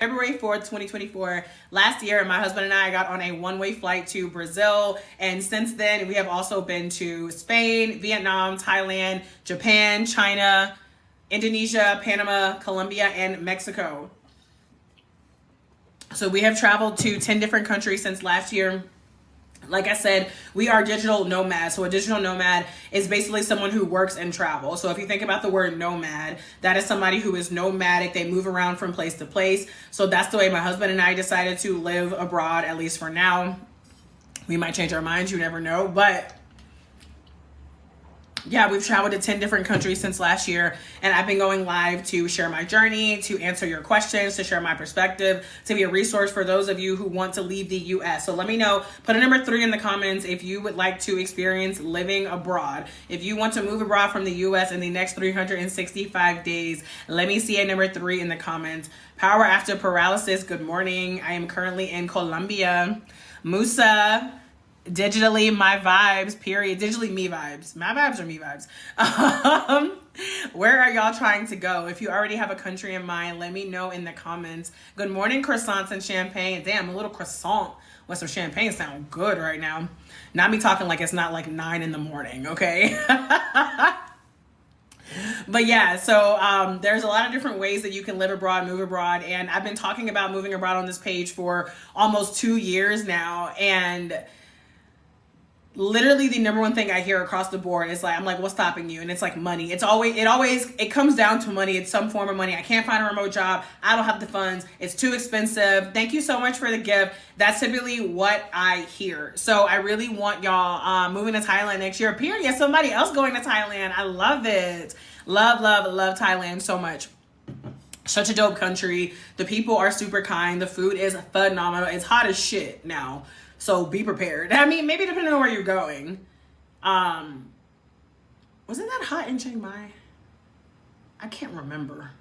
February 4th, 2024. Last year, my husband and I got on a one-way flight to Brazil. And since then, we have also been to Spain, Vietnam, Thailand, Japan, China, Indonesia, Panama, Colombia, and Mexico. So we have traveled to 10 different countries since last year. Like I said, we are digital nomads. So a digital nomad is basically someone who works and travels. So if you think about the word nomad, that is somebody who is nomadic. They move around from place to place. So that's the way my husband and I decided to live abroad, at least for now. We might change our minds, you never know. But yeah, we've traveled to 10 different countries since last year, and I've been going live to share my journey, to answer your questions, to share my perspective, to be a resource for those of you who want to leave the US. So let me know, put a number 3 in the comments if you would like to experience living abroad. If you want to move abroad from the US in the next 365 days, let me see a number 3 in the comments. Power after paralysis, good morning. I am currently in Colombia. Musa, digitally my vibes, period. Digitally me vibes. My vibes are me vibes. Where are y'all trying to go? If you already have a country in mind, let me know in the comments. Good morning, croissants and champagne. Damn, a little croissant with some champagne sound good right now. Not me talking like it's not like 9 in the morning, okay? But yeah, so there's a lot of different ways that you can live abroad, move abroad. And I've been talking about moving abroad on this page for almost 2 years now. And literally the number one thing I hear across the board is like, I'm like, what's stopping you? And it's like money. It comes down to money. It's some form of money. I can't find a remote job. I don't have the funds. It's too expensive. Thank you so much for the gift. That's typically what I hear. So I really want y'all moving to Thailand next year. Period. Somebody else going to Thailand. I love it. Love, love, love Thailand so much. Such a dope country. The people are super kind. The food is phenomenal. It's hot as shit now. So be prepared. I mean, maybe depending on where you're going. Wasn't that hot in Chiang Mai? I can't remember.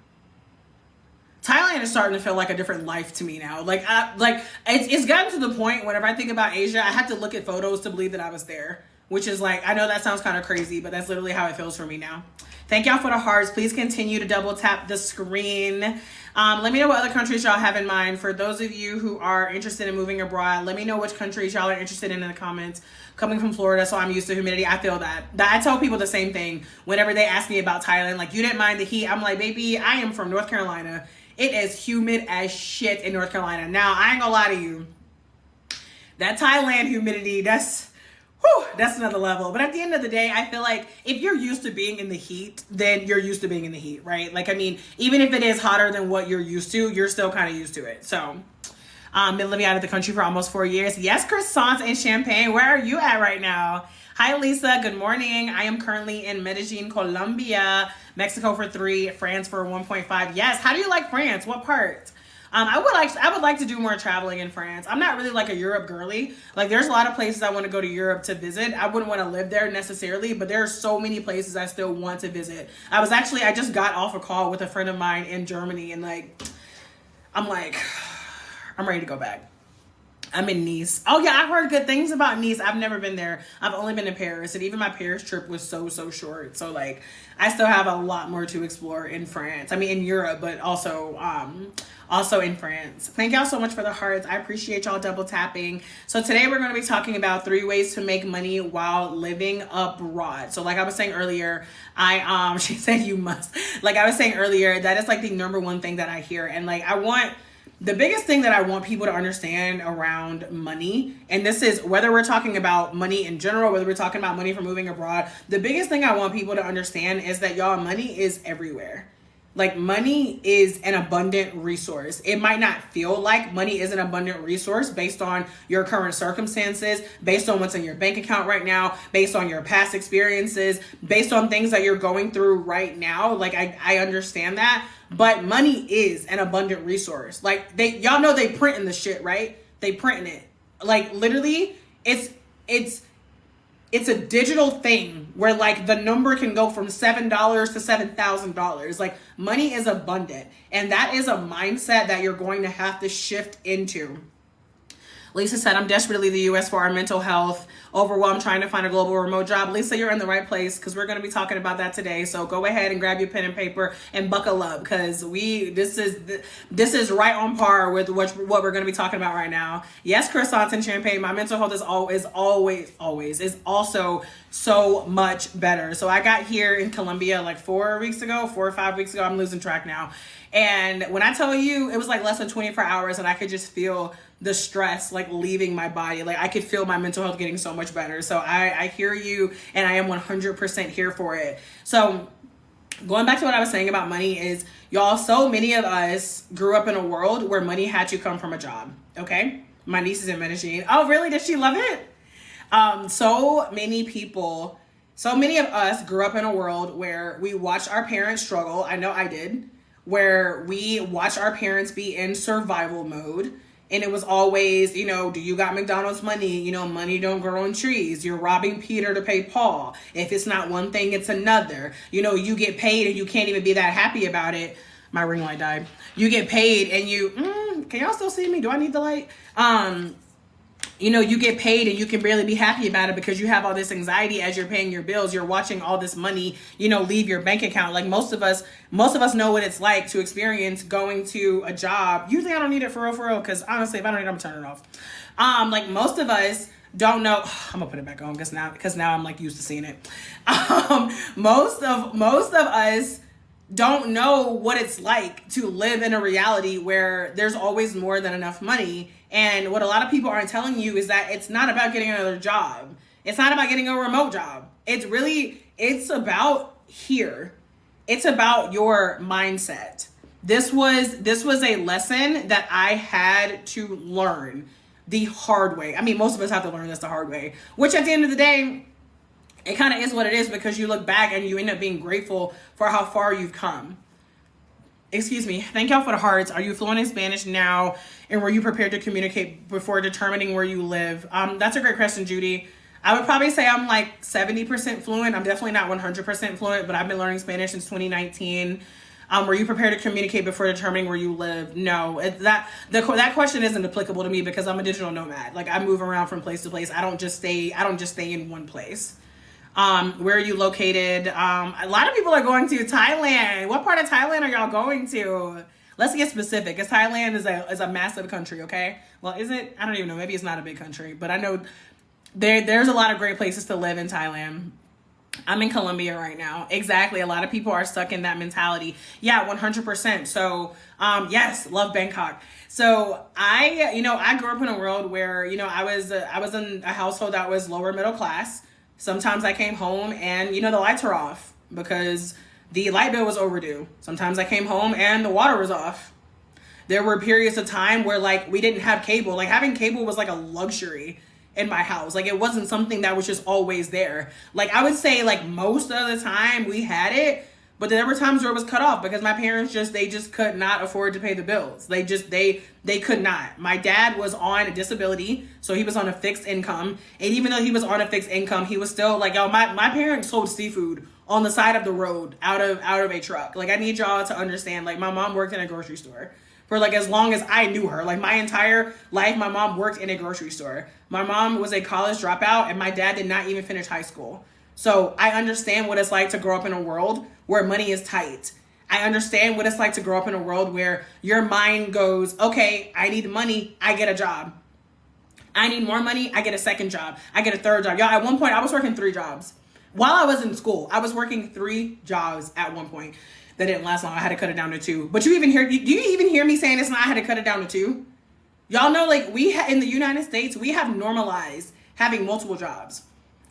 Thailand is starting to feel like a different life to me now. It's gotten to the point whenever I think about Asia, I have to look at photos to believe that I was there. Which is like, I know that sounds kind of crazy, but that's literally how it feels for me now. Thank y'all for the hearts. Please continue to double tap the screen. Let me know what other countries y'all have in mind. For those of you who are interested in moving abroad, let me know which countries y'all are interested in the comments. Coming from Florida, so I'm used to humidity. I feel that. I tell people the same thing whenever they ask me about Thailand. Like, you didn't mind the heat. I'm like, baby, I am from North Carolina. It is humid as shit in North Carolina. Now, I ain't gonna lie to you. That Thailand humidity, that's another level. But at the end of the day, I feel like if you're used to being in the heat, then you're used to being in the heat, right? Like, I mean, even if it is hotter than what you're used to, you're still kind of used to it. So, been living out of the country for almost 4 years. Yes, croissants and champagne. Where are you at right now? Hi, Lisa. Good morning. I am currently in Medellin, Colombia, Mexico for 3, France for 1.5. Yes. How do you like France? What part? I would like to do more traveling in France. I'm not really like a Europe girly. Like, there's a lot of places I want to go to Europe to visit. I wouldn't want to live there necessarily, but there are so many places I still want to visit. I just got off a call with a friend of mine in Germany, and I'm ready to go back. I'm in Nice. Oh yeah, I've heard good things about Nice. I've never been there. I've only been to Paris, and even my Paris trip was so short. So like, I still have a lot more to explore in France. I mean, in Europe, but also in France. Thank y'all so much for the hearts. I appreciate y'all double tapping. So today we're going to be talking about 3 ways to make money while living abroad. So like I was saying earlier, she said you must. Like I was saying earlier, that is like the number one thing that I hear, and like the biggest thing that I want people to understand around money, and this is whether we're talking about money in general, whether we're talking about money for moving abroad, the biggest thing I want people to understand is that y'all, money is everywhere. Like, money is an abundant resource. It might not feel like money is an abundant resource based on your current circumstances, based on what's in your bank account right now, based on your past experiences, based on things that you're going through right now. Like, I understand that, but money is an abundant resource. Like, y'all know they printing the shit, right? They printing it. Like, literally, it's a digital thing where like the number can go from $7 to $7,000. Like, money is abundant, and that is a mindset that you're going to have to shift into. Lisa said, I'm desperately the U.S. for our mental health. Overwhelmed trying to find a global remote job. Lisa, you're in the right place because we're going to be talking about that today. So go ahead and grab your pen and paper and buckle up because this is right on par with what we're going to be talking about right now. Yes, croissants and champagne. My mental health is always also so much better. So I got here in Colombia like 4 or 5 weeks ago. I'm losing track now. And when I tell you, it was like less than 24 hours and I could just feel the stress like leaving my body. Like I could feel my mental health getting so much better. So I hear you and I am 100% here for it. So going back to what I was saying about money is, y'all, so many of us grew up in a world where money had to come from a job. Okay. My niece is in Medellin. Oh, really? Did she love it? So many of us grew up in a world where we watched our parents struggle. I know I did. Where we watched our parents be in survival mode. And it was always, do you got McDonald's money? Money don't grow on trees. You're robbing Peter to pay Paul. If it's not one thing, it's another. You get paid and you can't even be that happy about it. My ring light died. You get paid and can y'all still see me? Do I need the light? You get paid and you can barely be happy about it because you have all this anxiety as you're paying your bills. You're watching all this money, leave your bank account. Like most of us know what it's like to experience going to a job. Usually I don't need it for real, because honestly, if I don't need it, I'm gonna turn it off. Like most of us don't know. I'm gonna put it back on because now I'm like used to seeing it. Most of us don't know what it's like to live in a reality where there's always more than enough money. And what a lot of people aren't telling you is that it's not about getting another job. It's not about getting a remote job. It's about here. It's about your mindset. This was a lesson that I had to learn the hard way. I mean, most of us have to learn this the hard way, which at the end of the day, it kind of is what it is because you look back and you end up being grateful for how far you've come. Excuse me. Thank y'all for the hearts. Are you fluent in Spanish now? And were you prepared to communicate before determining where you live? That's a great question, Judy. I would probably say I'm like 70% fluent. I'm definitely not 100% fluent, but I've been learning Spanish since 2019. Were you prepared to communicate before determining where you live? No, that question isn't applicable to me because I'm a digital nomad. Like I move around from place to place. I don't just stay in one place. Where are you located? A lot of people are going to Thailand. What part of Thailand are y'all going to? Let's get specific, because Thailand is a massive country, okay? Well, is it? I don't even know. Maybe it's not a big country, but I know there's a lot of great places to live in Thailand. I'm in Colombia right now. Exactly. A lot of people are stuck in that mentality. Yeah, 100%. So, yes, love Bangkok. So I grew up in a world where, I was in a household that was lower middle class. Sometimes I came home and, the lights were off because the light bill was overdue. Sometimes I came home and the water was off. There were periods of time where we didn't have cable. Like having cable was like a luxury in my house. Like it wasn't something that was just always there. Like I would say most of the time we had it, but there were times where it was cut off because my parents they just could not afford to pay the bills. They could not. My dad was on a disability, so he was on a fixed income. And even though he was on a fixed income, he was still my parents sold seafood on the side of the road out of a truck. I need y'all to understand, my mom worked in a grocery store for as long as I knew her. My entire life, my mom worked in a grocery store. My mom was a college dropout and my dad did not even finish high school. So I understand what it's like to grow up in a world where money is tight. I understand what it's like to grow up in a world where your mind goes, okay, I need money, I get a job. I need more money, I get a second job. I get a third job. Y'all, at one point I was working 3 jobs. While I was in school, I was working 3 jobs at one point. That didn't last long. I had to cut it down to 2. But do you even hear me saying I had to cut it down to 2? Y'all know, in the United States, we have normalized having multiple jobs.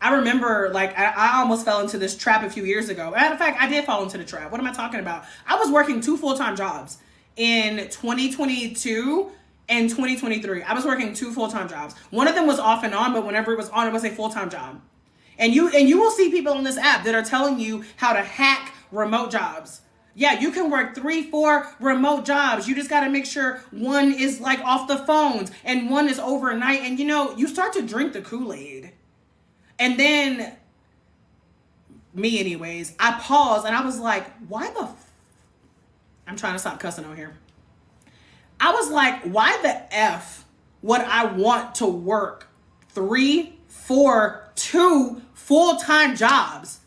I remember, I almost fell into this trap a few years ago. Matter of fact, I did fall into the trap. What am I talking about? I was working 2 full-time jobs in 2022 and 2023. I was working 2 full-time jobs. One of them was off and on, but whenever it was on, it was a full-time job. And you will see people on this app that are telling you how to hack remote jobs. Yeah, you can work 3, 4 remote jobs. You just got to make sure one is off the phones and one is overnight. And you start to drink the Kool-Aid. And then, me anyways, I paused and I was like, why I'm trying to stop cussing on here. I was like, why the F would I want to work 3, 4, 2 full-time jobs?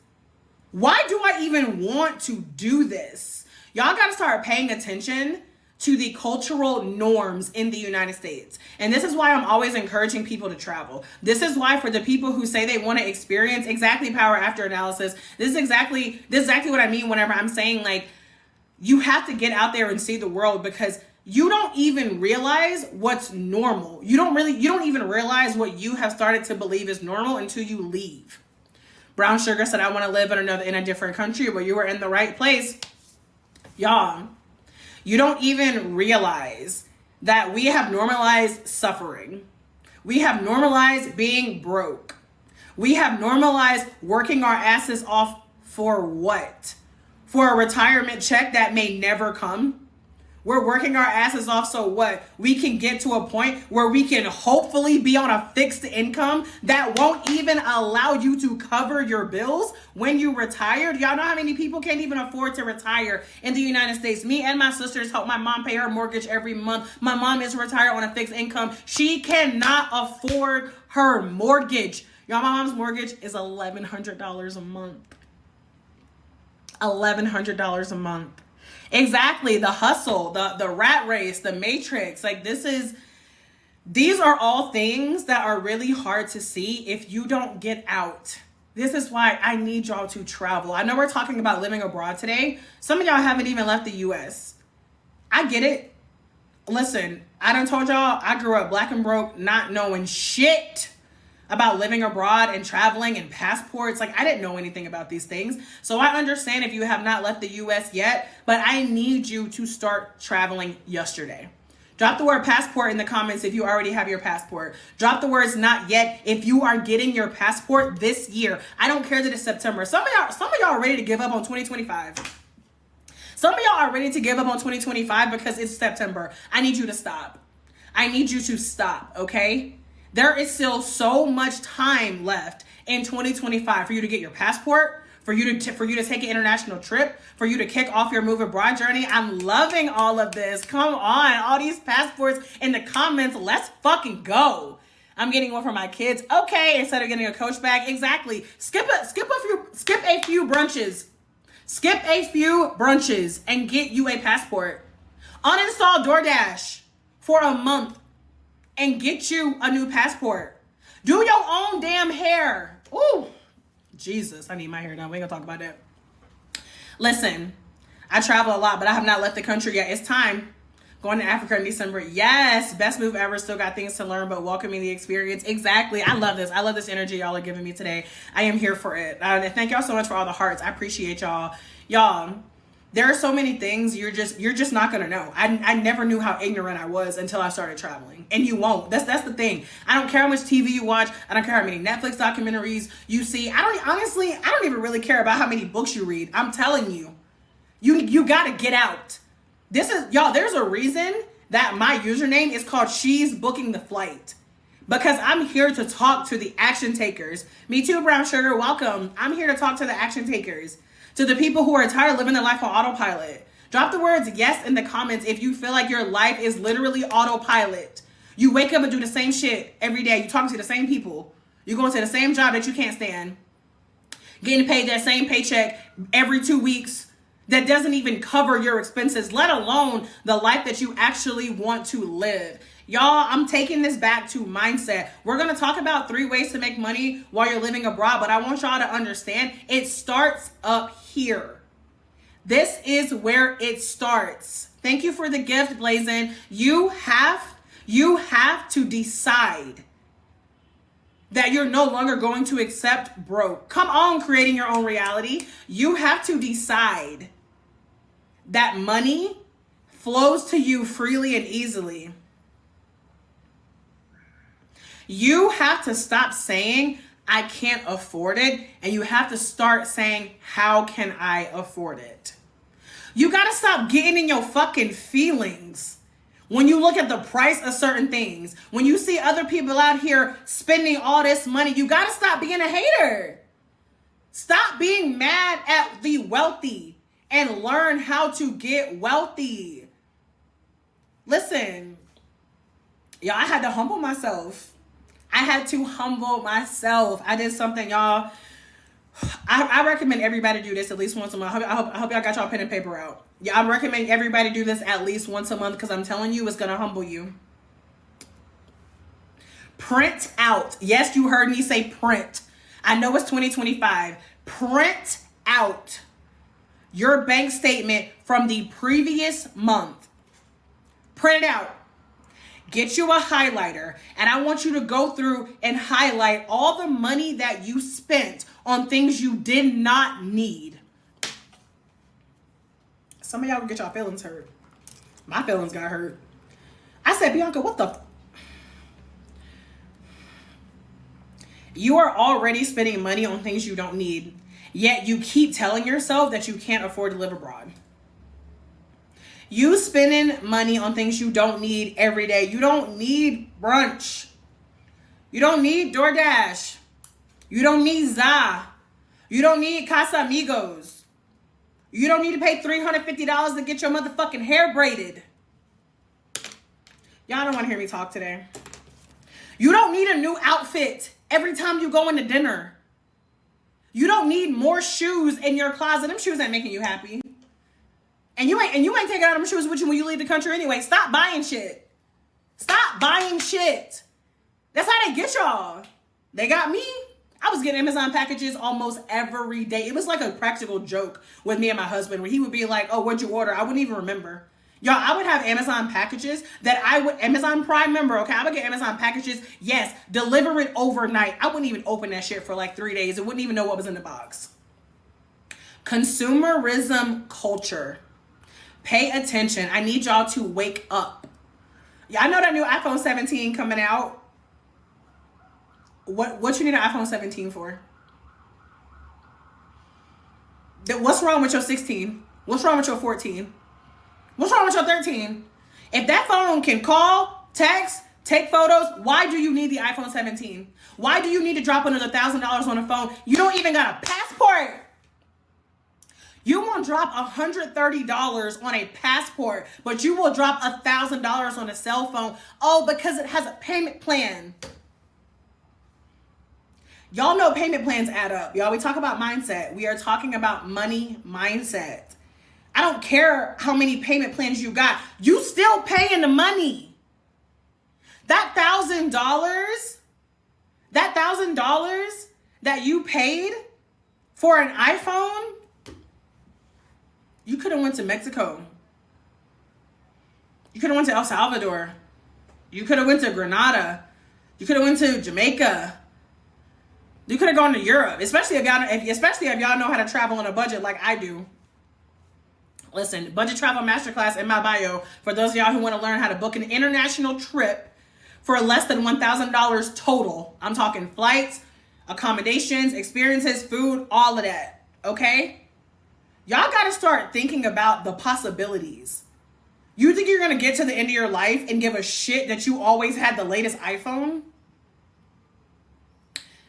Why do I even want to do this? Y'all got to start paying attention to the cultural norms in the United States. And this is why I'm always encouraging people to travel. This is why, for the people who say they want to experience exactly power after analysis, this is exactly what I mean whenever I'm saying, like, you have to get out there and see the world, because you don't even realize what's normal. You don't even realize what you have started to believe is normal until you leave. Brown Sugar said, I want to live in a different country. But you were in the right place. Y'all, you don't even realize that we have normalized suffering. We have normalized being broke. We have normalized working our asses off for what? For a retirement check that may never come. We're working our asses off so what? We can get to a point where we can hopefully be on a fixed income that won't even allow you to cover your bills when you retire. Y'all know how many people can't even afford to retire in the United States? Me and my sisters help my mom pay her mortgage every month. My mom is retired on a fixed income. She cannot afford her mortgage. Y'all, my mom's mortgage is $1,100 a month. $1,100 a month. Exactly. The hustle, the rat race, the matrix. Like, these are all things that are really hard to see if you don't get out. This is why I need y'all to travel. I know we're talking about living abroad today. Some of y'all haven't even left the US. I get it. Listen, I done told y'all I grew up black and broke, not knowing shit about living abroad and traveling and passports. Like, I didn't know anything about these things. So I understand if you have not left the US yet, but I need you to start traveling yesterday. Drop the word passport in the comments if you already have your passport. Drop the words not yet if you are getting your passport this year. I don't care that it's September. Some of y'all are ready to give up on 2025. Some of y'all are ready to give up on 2025 because it's September. I need you to stop. I need you to stop, okay? There is still so much time left in 2025 for you to get your passport, for you to take an international trip, for you to kick off your move abroad journey. I'm loving all of this. Come on, all these passports in the comments. Let's fucking go. I'm getting one for my kids. Okay, instead of getting a Coach bag. Exactly. Skip a few brunches. Skip a few brunches and get you a passport. Uninstall DoorDash for a month and get you a new passport. Do your own damn hair. Ooh, Jesus, I need my hair done. We ain't gonna talk about that. Listen, I travel a lot, but I have not left the country yet. It's time. Going to Africa in December. Yes, best move ever. Still got things to learn, but welcoming the experience. Exactly. I love this. I love this energy y'all are giving me today. I am here for it. Thank y'all so much for all the hearts. I appreciate y'all. Y'all, there are so many things you're just not gonna know. I never knew how ignorant I was until I started traveling, and you won't. That's the thing. I don't care how much TV you watch. I don't care how many Netflix documentaries you see. I don't even really care about how many books you read. I'm telling you, you gotta get out. There's a reason that my username is called She's Booking the Flight, because I'm here to talk to the action takers. Me too, Brown Sugar. Welcome. I'm here to talk to the action takers. To the people who are tired of living their life on autopilot. Drop the words yes in the comments if you feel like your life is literally autopilot. You wake up and do the same shit every day. You talking to the same people. You going to the same job that you can't stand. Getting paid that same paycheck every 2 weeks that doesn't even cover your expenses, let alone the life that you actually want to live. Y'all, I'm taking this back to mindset. We're going to talk about 3 ways to make money while you're living abroad, but I want y'all to understand it starts up here. This is where it starts. Thank you for the gift, Blazin. You have to decide that you're no longer going to accept broke. Come on, creating your own reality. You have to decide that money flows to you freely and easily. You have to stop saying, I can't afford it, and you have to start saying, how can I afford it? You got to stop getting in your fucking feelings when you look at the price of certain things. When you see other people out here spending all this money, you got to stop being a hater. Stop being mad at the wealthy and learn how to get wealthy. Listen, Y'all, I had to humble myself. I had to humble myself. I did something, y'all. I recommend everybody do this at least once a month. I hope y'all got y'all pen and paper out. Yeah, I recommend everybody do this at least once a month because I'm telling you, it's going to humble you. Print out. Yes, you heard me say print. I know it's 2025. Print out your bank statement from the previous month. Print it out. Get you a highlighter, and I want you to go through and highlight all the money that you spent on things you did not need. Some of y'all will get y'all feelings hurt. My feelings got hurt. I said, Bianca, what the? You are already spending money on things you don't need, yet you keep telling yourself that you can't afford to live abroad. You spending money on things you don't need every day. You don't need brunch. You don't need DoorDash. You don't need Za. You don't need Casamigos. You don't need to pay $350 to get your motherfucking hair braided. Y'all don't want to hear me talk today. You don't need a new outfit every time you go into dinner. You don't need more shoes in your closet. Them shoes ain't making you happy. And you ain't taking out them shoes with you when you leave the country anyway. Stop buying shit. Stop buying shit. That's how they get y'all. They got me. I was getting Amazon packages almost every day. It was like a practical joke with me and my husband where he would be like, oh, what'd you order? I wouldn't even remember. Y'all, I would have Amazon packages that Amazon Prime member, okay? I would get Amazon packages, yes, deliver it overnight. I wouldn't even open that shit for like 3 days. It wouldn't even know what was in the box. Consumerism culture. Pay attention. I need y'all to wake up. Yeah, I know that new iPhone 17 coming out. What you need an iPhone 17 for? What's wrong with your 16? What's wrong with your 14? What's wrong with your 13? If that phone can call, text, take photos, why do you need the iPhone 17? Why do you need to drop another $1,000 on a phone? You don't even got a passport. You won't drop $130 on a passport, but you will drop $1,000 on a cell phone. Oh, because it has a payment plan. Y'all know payment plans add up. Y'all, we talk about mindset. We are talking about money mindset. I don't care how many payment plans you got. You still paying the money. That $1,000 that you paid for an iPhone, you could have went to Mexico. You could have went to El Salvador. You could have went to Grenada. You could have went to Jamaica. You could have gone to Europe, especially if y'all know how to travel on a budget like I do. Listen, Budget Travel Masterclass in my bio for those of y'all who want to learn how to book an international trip for less than $1,000 total. I'm talking flights, accommodations, experiences, food, all of that. Okay? Y'all got to start thinking about the possibilities. You think you're going to get to the end of your life and give a shit that you always had the latest iPhone?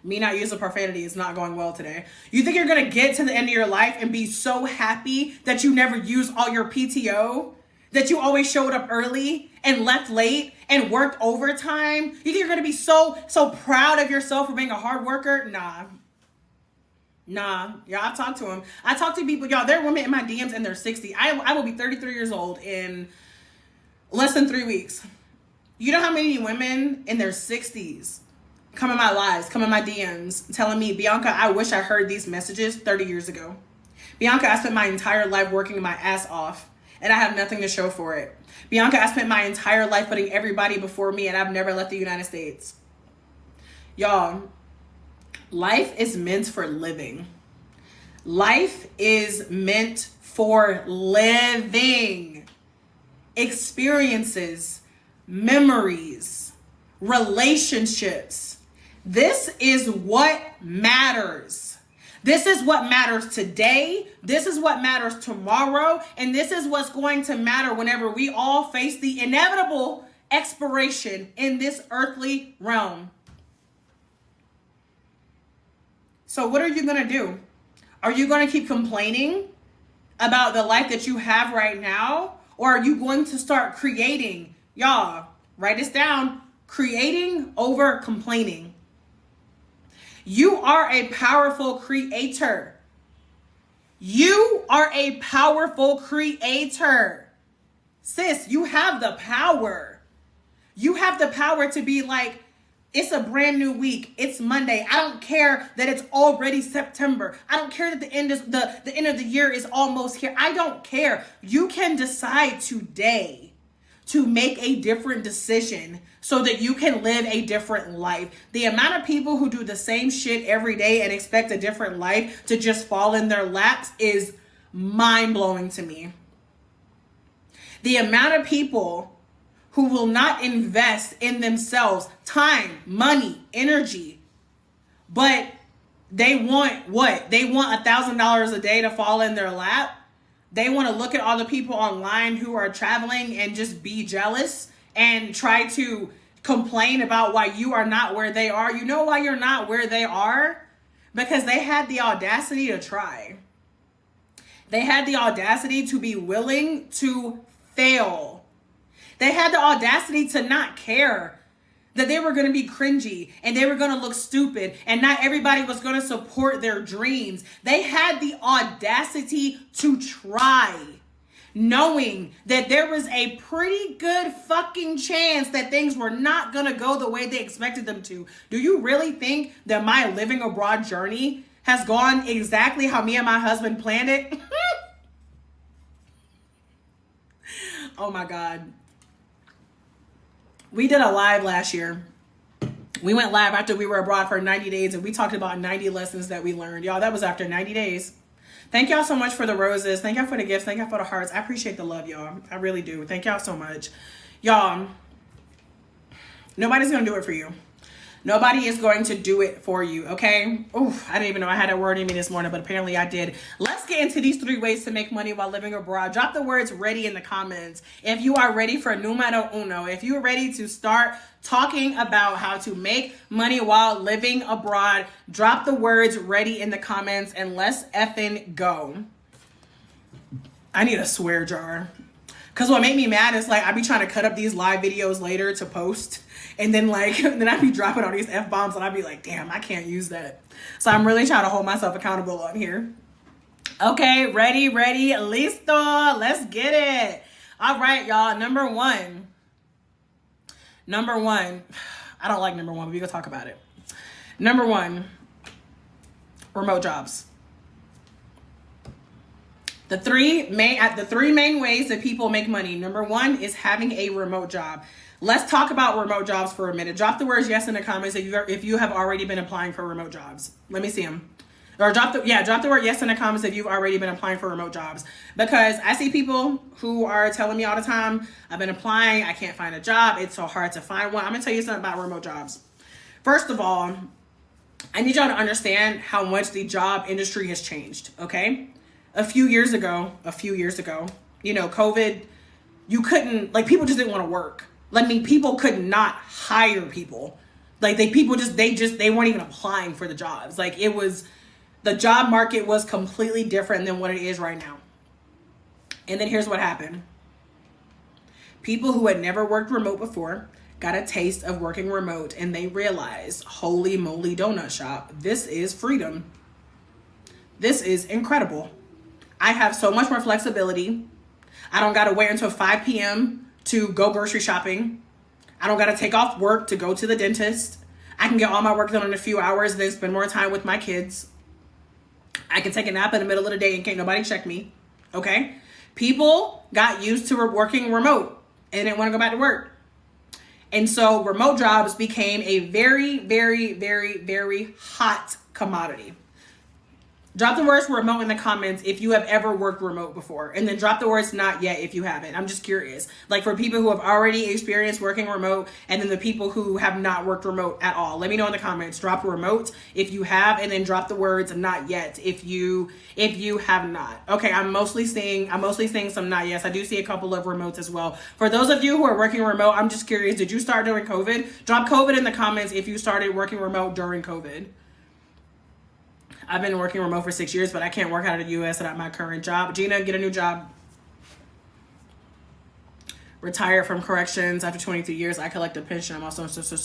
Me not using profanity is not going well today. You think you're going to get to the end of your life and be so happy that you never used all your PTO? That you always showed up early and left late and worked overtime? You think you're going to be so proud of yourself for being a hard worker? Nah. Y'all, I've talked to them. I talk to people, y'all, there are women in my DMs and they're 60. I will be 33 years old in less than 3 weeks. You know how many women in their 60s come in my lives, come in my DMs, telling me, Bianca, I wish I heard these messages 30 years ago. Bianca, I spent my entire life working my ass off, and I have nothing to show for it. Bianca, I spent my entire life putting everybody before me, and I've never left the United States. Y'all, life is meant for living. Life is meant for living. Experiences, memories, relationships. This is what matters. This is what matters today. This is what matters tomorrow. And this is what's going to matter whenever we all face the inevitable expiration in this earthly realm. So what are you going to do? Are you going to keep complaining about the life that you have right now? Or are you going to start creating? Y'all, Write this down. Creating over complaining. You are a powerful creator. You are a powerful creator. Sis, you have the power. You have the power to be like, it's a brand new week. It's Monday. I don't care that it's already September. I don't care that the end of the year is almost here. I don't care. You can decide today to make a different decision so that you can live a different life. The amount of people who do the same shit every day and expect a different life to just fall in their laps is mind-blowing to me. The amount of people who will not invest in themselves, time, money, energy, but they want what? They want $1,000 a day to fall in their lap. They want to look at all the people online who are traveling and just be jealous and try to complain about why you are not where they are. You know why you're not where they are? Because they had the audacity to try. They had the audacity to be willing to fail. They had the audacity to not care that they were going to be cringy and they were going to look stupid and not everybody was going to support their dreams. They had the audacity to try, knowing that there was a pretty good fucking chance that things were not going to go the way they expected them to. Do you really think that my living abroad journey has gone exactly how me and my husband planned it? Oh my God. We did a live last year. We went live after we were abroad for 90 days and we talked about 90 lessons that we learned. Y'all, that was after 90 days. Thank y'all so much for the roses. Thank y'all for the gifts. Thank y'all for the hearts. I appreciate the love, y'all. I really do. Thank y'all so much. Y'all, nobody's going to do it for you. Nobody is going to do it for you, okay? Oof, I didn't even know I had a word in me this morning, but apparently I did. Let's get into these 3 ways to make money while living abroad. Drop the words ready in the comments. If you are ready for numero uno, if you're ready to start talking about how to make money while living abroad, drop the words ready in the comments and let's effing go. I need a swear jar. Because what made me mad is like I be trying to cut up these live videos later to post. And then then I be dropping all these F-bombs and I be like, damn, I can't use that. So I'm really trying to hold myself accountable on here. Okay, ready, listo. Let's get it. All right, y'all. Number one. I don't like number one, but we can talk about it. Number one, remote jobs. The three main ways that people make money. Number one is having a remote job. Let's talk about remote jobs for a minute. Drop the words yes in the comments if you have already been applying for remote jobs. Let me see them. Or drop the word yes in the comments if you've already been applying for remote jobs. Because I see people who are telling me all the time, I've been applying, I can't find a job, it's so hard to find one. I'm gonna tell you something about remote jobs. First of all, I need y'all to understand how much the job industry has changed, okay? A few years ago, you know, COVID, you couldn't, like, people just didn't want to work. I mean, people could not hire people. Like, they weren't even applying for the jobs. Like, the job market was completely different than what it is right now. And then here's what happened. People who had never worked remote before got a taste of working remote and they realized, holy moly donut shop, this is freedom. This is incredible. I have so much more flexibility. I don't got to wait until 5 p.m. to go grocery shopping. I don't got to take off work to go to the dentist. I can get all my work done in a few hours and then spend more time with my kids. I can take a nap in the middle of the day and can't nobody check me. Okay? People got used to working remote and didn't want to go back to work. And so remote jobs became a very, very, very, very hot commodity. Drop the words remote in the comments if you have ever worked remote before. And then drop the words not yet if you haven't. I'm just curious. Like for people who have already experienced working remote and then the people who have not worked remote at all. Let me know in the comments. Drop remote if you have and then drop the words not yet if you have not. Okay, I'm mostly seeing some not yet. I do see a couple of remotes as well. For those of you who are working remote, I'm just curious. Did you start during COVID? Drop COVID in the comments if you started working remote during COVID. I've been working remote for 6 years, but I can't work out of the U.S. at my current job. Gina, get a new job. retired from corrections after 23 years. I collect a pension. I'm also Social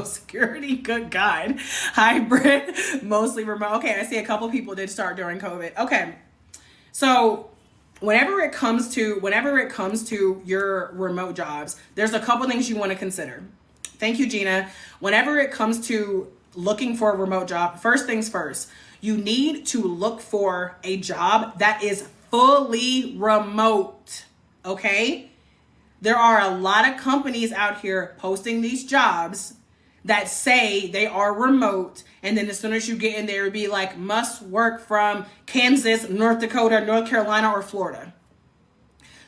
Security. Good God. Hybrid, mostly remote. Okay, I see a couple people did start during COVID. Okay, so whenever it comes to your remote jobs, there's a couple things you want to consider. Thank you, Gina. Whenever it comes to looking for a remote job, first things first, you need to look for a job that is fully remote. Okay? There are a lot of companies out here posting these jobs that say they are remote, and then as soon as you get in there, it'd be like must work from Kansas, North Dakota, North Carolina, or Florida.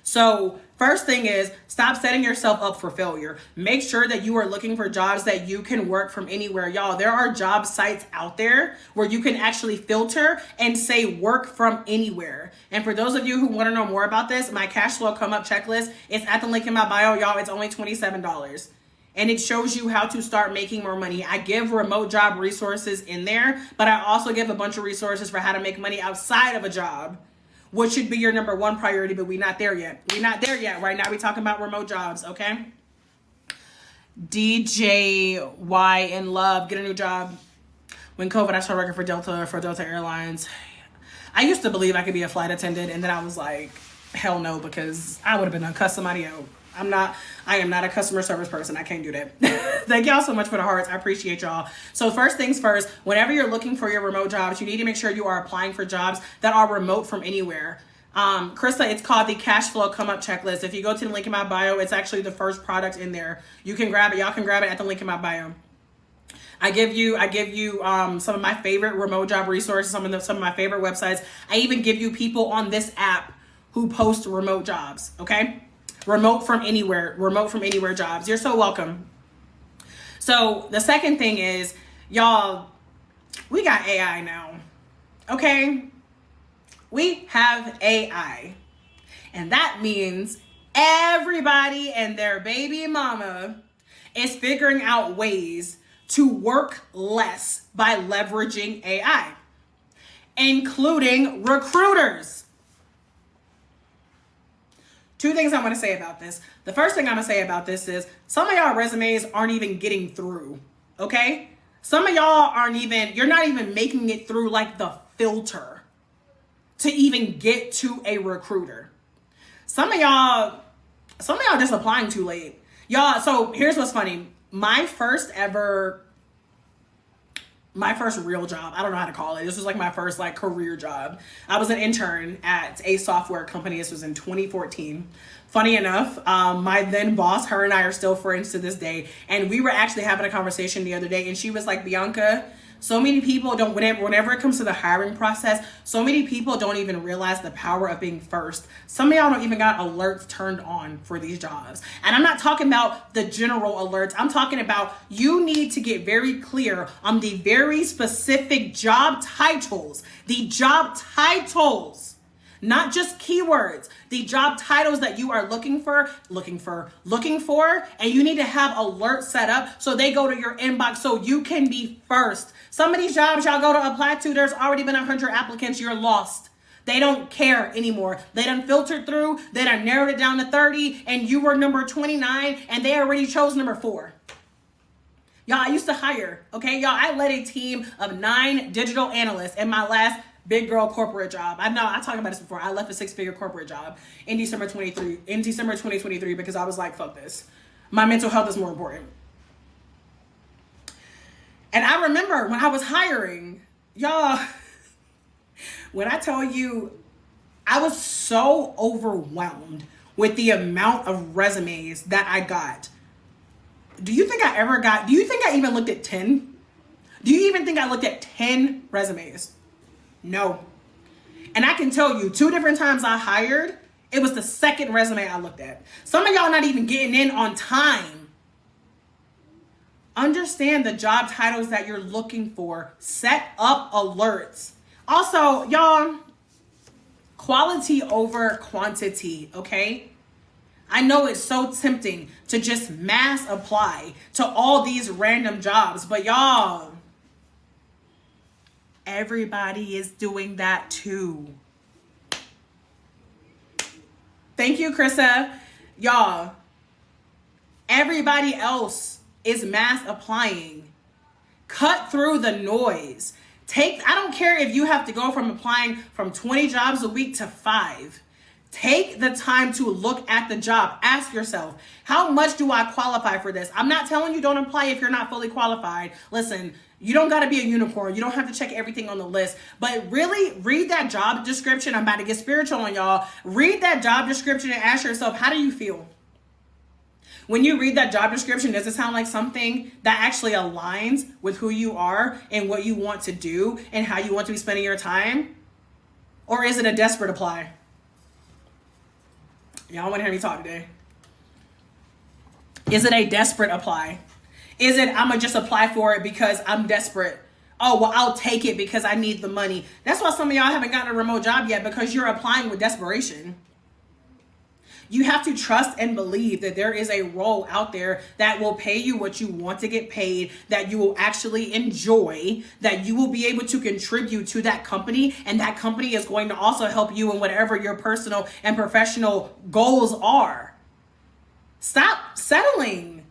So first thing is, stop setting yourself up for failure. Make sure that you are looking for jobs that you can work from anywhere. Y'all, there are job sites out there where you can actually filter and say work from anywhere. And for those of you who want to know more about this, my cash flow come up checklist is at the link in my bio. Y'all, it's only $27. And it shows you how to start making more money. I give remote job resources in there, but I also give a bunch of resources for how to make money outside of a job, which should be your number one priority, but we're not there yet. We're not there yet. Right now, we're talking about remote jobs, okay? DJY in love, get a new job. When COVID, I started working for Delta Airlines. I used to believe I could be a flight attendant, and then I was like, hell no, because I would have been a cuss somebody out. I am not a customer service person. I can't do that. Thank y'all so much for the hearts. I appreciate y'all. So first things first, whenever you're looking for your remote jobs, you need to make sure you are applying for jobs that are remote from anywhere. Krista, it's called the Cash Flow Come Up Checklist. If you go to the link in my bio, it's actually the first product in there. You can grab it. Y'all can grab it at the link in my bio. I give you some of my favorite remote job resources, some of my favorite websites. I even give you people on this app who post remote jobs, okay? Remote from anywhere jobs. You're so welcome. So the second thing is, y'all, we got AI now, okay? We have AI. And that means everybody and their baby mama is figuring out ways to work less by leveraging AI, including recruiters. Two things I want to say about this. The first thing I'm going to say about this is some of y'all resumes aren't even getting through, okay? Some of y'all you're not even making it through like the filter to even get to a recruiter. Some of y'all just applying too late. Y'all, so here's what's funny. My first real job, I don't know how to call it. This was like my first like career job. I was an intern at a software company. This was in 2014. Funny enough, my then boss, her and I are still friends to this day. And we were actually having a conversation the other day, and she was like, Bianca, so many people don't, whenever it comes to the hiring process, so many people don't even realize the power of being first. Some of y'all don't even got alerts turned on for these jobs. And I'm not talking about the general alerts. I'm talking about you need to get very clear on the very specific job titles. The job titles. Not just keywords, the job titles that you are looking for, and you need to have alerts set up so they go to your inbox so you can be first. Some of these jobs y'all go to apply to, there's already been 100 applicants, you're lost. They don't care anymore. They done filtered through, they done narrowed it down to 30, and you were number 29, and they already chose number 4. Y'all, I used to hire, okay? Y'all, I led a team of 9 digital analysts in my last big girl corporate job. I know I talked about this before. I left a 6-figure corporate job in December 2023 because I was like, fuck this. My mental health is more important. And I remember when I was hiring, y'all, when I tell you, I was so overwhelmed with the amount of resumes that I got. Do you think I even looked at 10? Do you even think I looked at 10 resumes? No. And I can tell you, 2 different times I hired, it was the second resume I looked at. Some of y'all not even getting in on time. Understand the job titles that you're looking for. Set up alerts. Also, y'all, quality over quantity, okay? I know it's so tempting to just mass apply to all these random jobs, but y'all, everybody is doing that too. Thank you, Krista. Y'all, everybody else is mass applying. Cut through the noise. I don't care if you have to go from applying from 20 jobs a week to 5. Take the time to look at the job. Ask yourself, how much do I qualify for this? I'm not telling you don't apply if you're not fully qualified. Listen, you don't got to be a unicorn. You don't have to check everything on the list. But really read that job description. I'm about to get spiritual on y'all. Read that job description and ask yourself, how do you feel? When you read that job description, does it sound like something that actually aligns with who you are and what you want to do and how you want to be spending your time? Or is it a desperate apply? Y'all want to hear me talk today? Is it a desperate apply? Is it, I'm going to just apply for it because I'm desperate? Oh, well, I'll take it because I need the money. That's why some of y'all haven't gotten a remote job yet, because you're applying with desperation. You have to trust and believe that there is a role out there that will pay you what you want to get paid, that you will actually enjoy, that you will be able to contribute to that company, and that company is going to also help you in whatever your personal and professional goals are. Stop settling.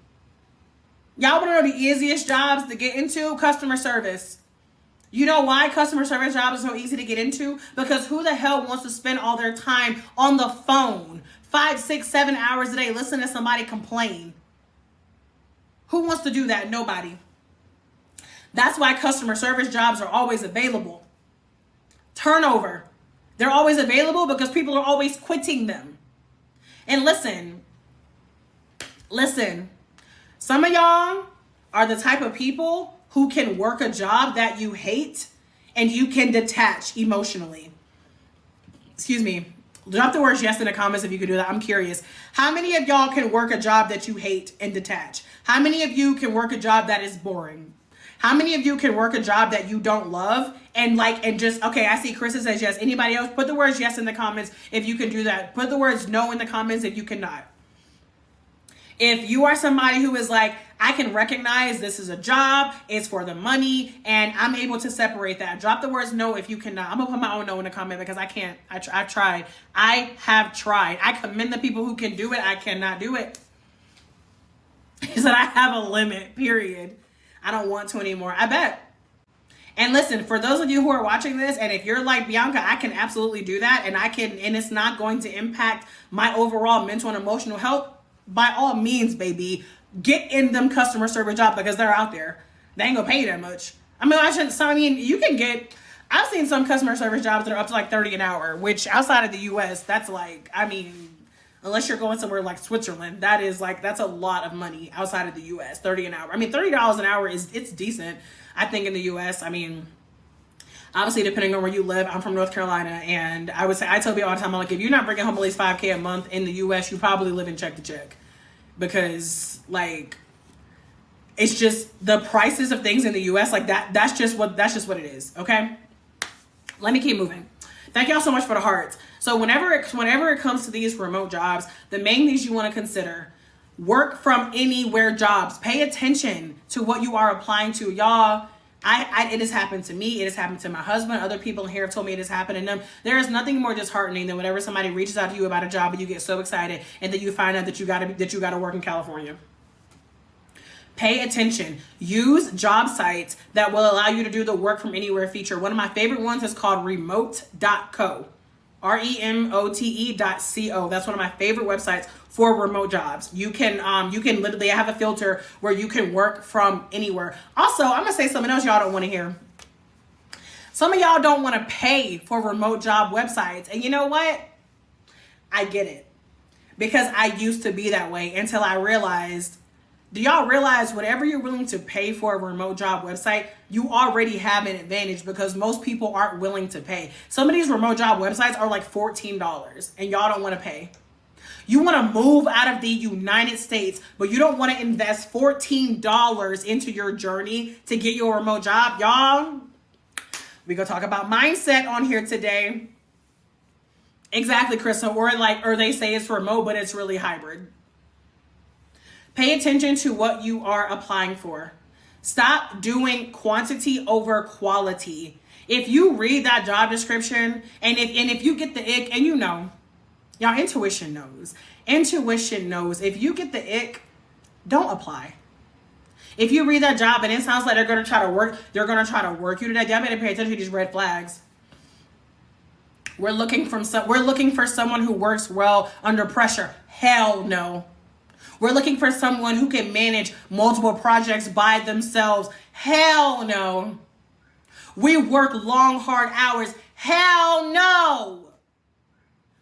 Y'all want to know the easiest jobs to get into? Customer service. You know why customer service jobs are so easy to get into? Because who the hell wants to spend all their time on the phone 5, 6, 7 hours a day listening to somebody complain? Who wants to do that? Nobody. That's why customer service jobs are always available. Turnover. They're always available because people are always quitting them. And listen, some of y'all are the type of people who can work a job that you hate and you can detach emotionally. Excuse me. Drop the words yes in the comments if you could do that. I'm curious. How many of y'all can work a job that you hate and detach? How many of you can work a job that is boring? How many of you can work a job that you don't love and just, okay, I see Krista says yes. Anybody else? Put the words yes in the comments if you can do that. Put the words no in the comments if you cannot. If you are somebody who is like, I can recognize this is a job, it's for the money, and I'm able to separate that. Drop the words no if you cannot. I'm going to put my own no in the comment because I can't. I've tried. I have tried. I commend the people who can do it. I cannot do it. He said I have a limit, period. I don't want to anymore. I bet. And listen, for those of you who are watching this, and if you're like, Bianca, I can absolutely do that, and it's not going to impact my overall mental and emotional health, by all means, baby, get in them customer service jobs because they're out there. They ain't gonna pay you that much. You can get, I've seen some customer service jobs that are up to like 30 an hour, which outside of the US, that's like, unless you're going somewhere like Switzerland, that's a lot of money outside of the US, 30 an hour. $30 an hour it's decent, I think, in the US. Obviously, depending on where you live, I'm from North Carolina, and I tell people all the time, I'm like, if you're not bringing home at least $5K a month in the US, you probably live in check to check, because it's just the prices of things in the US, that's just what it is. Okay, let me keep moving. Thank y'all so much for the hearts. So whenever it comes to these remote jobs, the main things you want to consider: work from anywhere jobs. Pay attention to what you are applying to, y'all. It has happened to me. It has happened to my husband. Other people in here have told me it has happened to them. There is nothing more disheartening than whenever somebody reaches out to you about a job and you get so excited and then you find out that you gotta work in California. Pay attention. Use job sites that will allow you to do the work from anywhere feature. One of my favorite ones is called remote.co. remote.co. That's one of my favorite websites for remote jobs. You can literally have a filter where you can work from anywhere. Also, I'm gonna say something else y'all don't want to hear. Some of y'all don't want to pay for remote job websites, and you know what? I get it, because I used to be that way until I realized. Do y'all realize whatever you're willing to pay for a remote job website, you already have an advantage, because most people aren't willing to pay. Some of these remote job websites are like $14 and y'all don't want to pay. You want to move out of the United States, but you don't want to invest $14 into your journey to get your remote job. Y'all, we gonna talk about mindset on here today. Exactly, Krista. Or they say it's remote, but it's really hybrid. Pay attention to what you are applying for. Stop doing quantity over quality. If you read that job description and if you get the ick, and Y'all, intuition knows. Intuition knows. If you get the ick, don't apply. If you read that job and it sounds like they're gonna try to work you to death, y'all better pay attention to these red flags. We're looking for someone who works well under pressure. Hell no. We're looking for someone who can manage multiple projects by themselves. Hell no. We work long, hard hours. Hell no.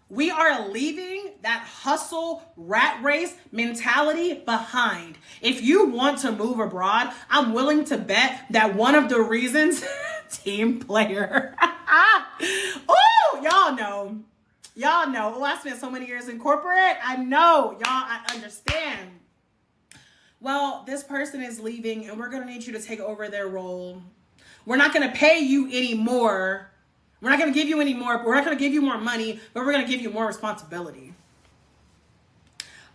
We are leaving that hustle rat race mentality behind. If you want to move abroad, I'm willing to bet that one of the reasons, team player. Oh, y'all know. Y'all know. Oh, I spent so many years in corporate. I know. Y'all, I understand. Well, this person is leaving and we're going to need you to take over their role. We're not going to pay you anymore. We're not going to give you any more. We're not going to give you more money, but we're going to give you more responsibility.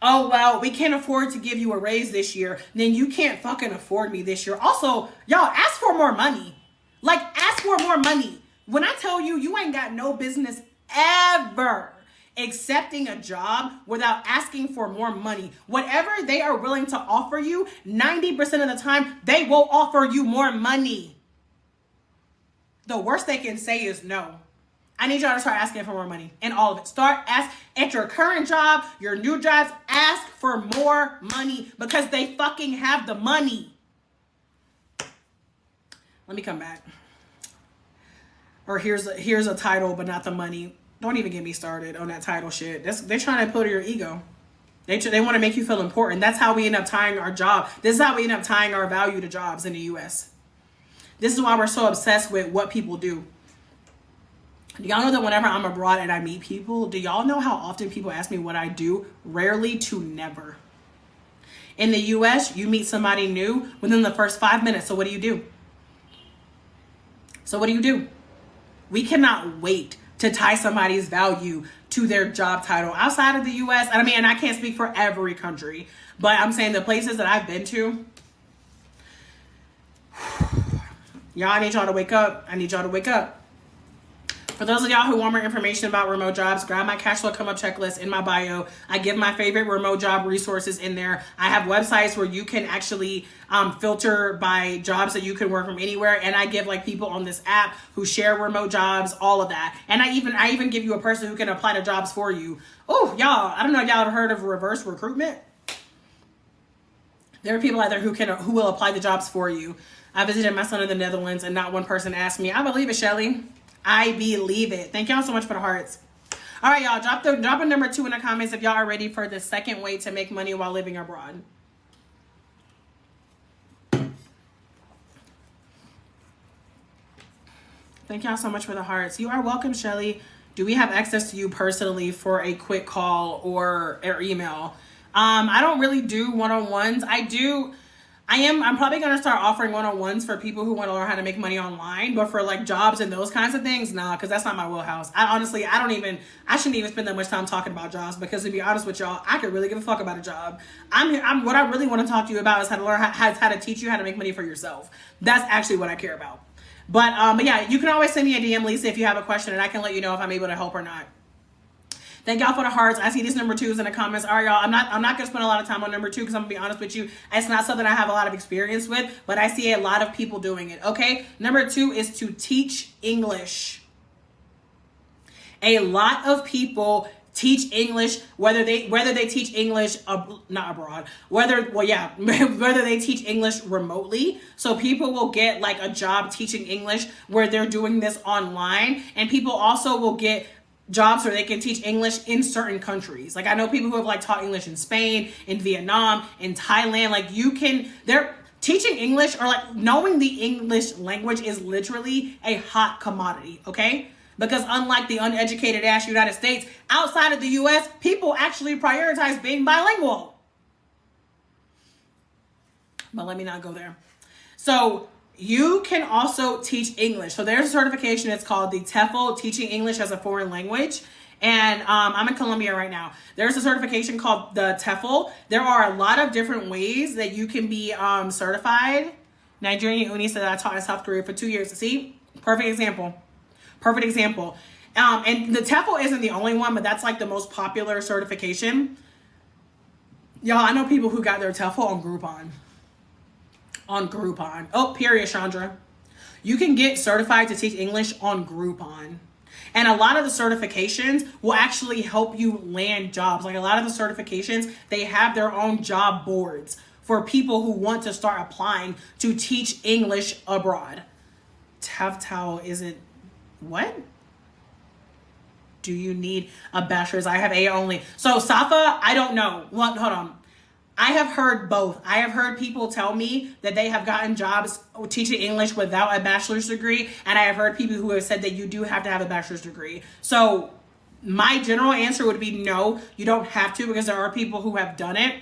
Oh, well, we can't afford to give you a raise this year. Then you can't fucking afford me this year. Also, y'all, ask for more money. Like, ask for more money. When I tell you, you ain't got no business ever accepting a job without asking for more money. Whatever they are willing to offer you, 90% of the time, they will offer you more money. The worst they can say is no. I need y'all to start asking for more money and all of it. At your current job, your new jobs, ask for more money because they fucking have the money. Let me come back. Or here's a title, but not the money. Don't even get me started on that title shit. They're trying to put your ego. They want to make you feel important. That's how we end up tying our job. This is how we end up tying our value to jobs in the U.S. This is why we're so obsessed with what people do. Do y'all know that whenever I'm abroad and I meet people, do y'all know how often people ask me what I do? Rarely to never. In the US, you meet somebody new within the first 5 minutes. So what do you do? We cannot wait to tie somebody's value to their job title. Outside of the US, I mean, and I can't speak for every country, but I'm saying the places that I've been to, y'all, I need y'all to wake up. For those of y'all who want more information about remote jobs, grab my cash flow come up checklist in my bio. I give my favorite remote job resources in there. I have websites where you can actually filter by jobs that you can work from anywhere. And I give like people on this app who share remote jobs, all of that. And I even give you a person who can apply to jobs for you. Oh, y'all, I don't know if y'all have heard of reverse recruitment. There are people out there who will apply the jobs for you. I visited my son in the Netherlands and not one person asked me. I believe it, Shelly. I believe it. Thank y'all so much for the hearts. All right, y'all, drop a number 2 in the comments if y'all are ready for the second way to make money while living abroad. Thank y'all so much for the hearts. You are welcome, Shelly. Do we have access to you personally for a quick call or email? I don't really do one-on-ones. I'm probably going to start offering one-on-ones for people who want to learn how to make money online, but for like jobs and those kinds of things, nah, because that's not my wheelhouse. I shouldn't even spend that much time talking about jobs because to be honest with y'all, I could really give a fuck about a job. What I really want to talk to you about is how to learn how to teach you how to make money for yourself. That's actually what I care about. But yeah, you can always send me a DM, Lisa, if you have a question and I can let you know if I'm able to help or not. Thank y'all for the hearts. I see these number 2s in the comments. All right, y'all. I'm not gonna spend a lot of time on number 2 because I'm gonna be honest with you. It's not something I have a lot of experience with, but I see a lot of people doing it. Okay. Number 2 is to teach English. A lot of people teach English, whether they teach English not abroad, whether they teach English remotely. So people will get like a job teaching English where they're doing this online, and people also will get jobs where they can teach English in certain countries. Like I know people who have like taught English in Spain, in Vietnam, in Thailand. Like they're teaching English or like knowing the English language is literally a hot commodity, okay? Because unlike the uneducated ass United States, outside of the US, people actually prioritize being bilingual. But let me not go there. So you can also teach English. So there's a certification. It's called the TEFL, Teaching English as a Foreign Language. And I'm in Colombia right now. There's a certification called the TEFL. There are a lot of different ways that you can be certified. Nigerian Uni said I taught in South Korea for 2 years. See, perfect example. And the TEFL isn't the only one, but that's like the most popular certification. Y'all, I know people who got their TEFL on Groupon. On Groupon. Oh, period, Chandra. You can get certified to teach English on Groupon. And a lot of the certifications will actually help you land jobs. Like a lot of the certifications, they have their own job boards for people who want to start applying to teach English abroad. TEFL isn't, what? Do you need a bachelor's? I have A only. So Safa, I don't know. What? Hold on. I have heard both. I have heard people tell me that they have gotten jobs teaching English without a bachelor's degree. And I have heard people who have said that you do have to have a bachelor's degree. So my general answer would be no, you don't have to, because there are people who have done it.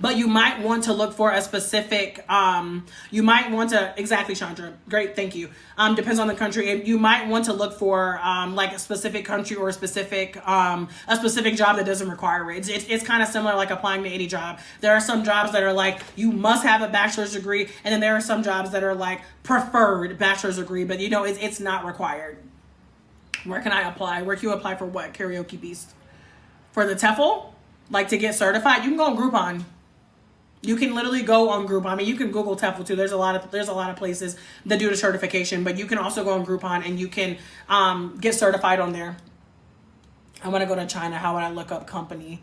But you might want to look for a specific, exactly, Chandra. Great, thank you. Depends on the country. You might want to look for like a specific country or a specific job that doesn't require it. It's kind of similar like applying to any job. There are some jobs that are like, you must have a bachelor's degree. And then there are some jobs that are like preferred bachelor's degree, but you know, it's not required. Where can I apply? Where can you apply for what? Karaoke Beast. For the TEFL, like to get certified, you can go on Groupon. You can literally go on Groupon. I mean, you can Google TEFL too. There's a lot of places that do the certification, but you can also go on Groupon and you can get certified on there. I want to go to China. How would I look up company?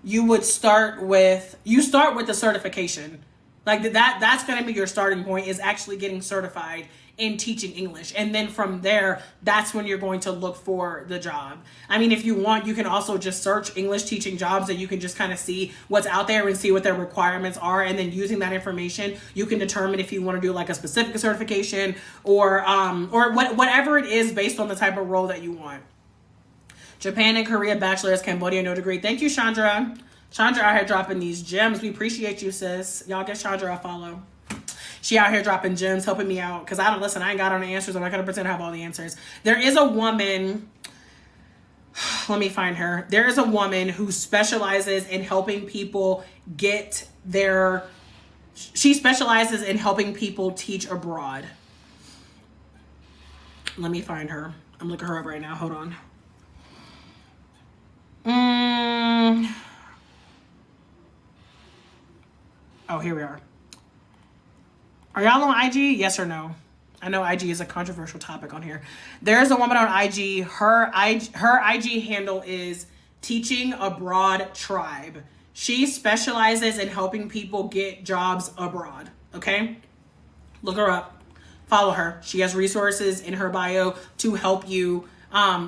You start with the certification. Like that's going to be your starting point, is actually getting certified in teaching English. And then from there, that's when you're going to look for the job. I mean, if you want, you can also just search English teaching jobs, and you can just kind of see what's out there and see what their requirements are. And then using that information, you can determine if you want to do like a specific certification or whatever it is based on the type of role that you want. Japan and Korea, bachelor's, Cambodia, no degree. Thank you, Chandra. Chandra out here dropping these gems. We appreciate you, sis. Y'all get Chandra a follow. She out here dropping gems, helping me out. Because I ain't got all the answers. I'm not going to pretend I have all the answers. There is a woman, let me find her. There is a woman who specializes in helping people she specializes in helping people teach abroad. Let me find her. I'm looking her up right now. Hold on. Oh, here we are. Are y'all on IG? Yes or no? I know IG is a controversial topic on here. There's a woman on IG. Her IG handle is Teaching Abroad Tribe. She specializes in helping people get jobs abroad. Okay? Look her up. Follow her. She has resources in her bio to help you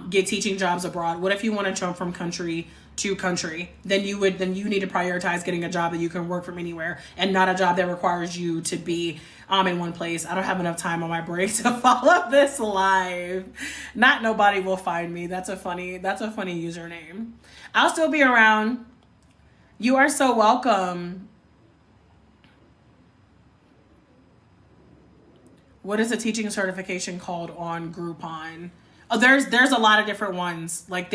get teaching jobs abroad. What if you want to jump from country to country? Then you need to prioritize getting a job that you can work from anywhere, and not a job that requires you to be in one place. I don't have enough time on my break to follow this live. Not nobody will find me. That's a funny username. I'll still be around. You are so welcome. What is a teaching certification called on Groupon? Oh, there's a lot of different ones. Like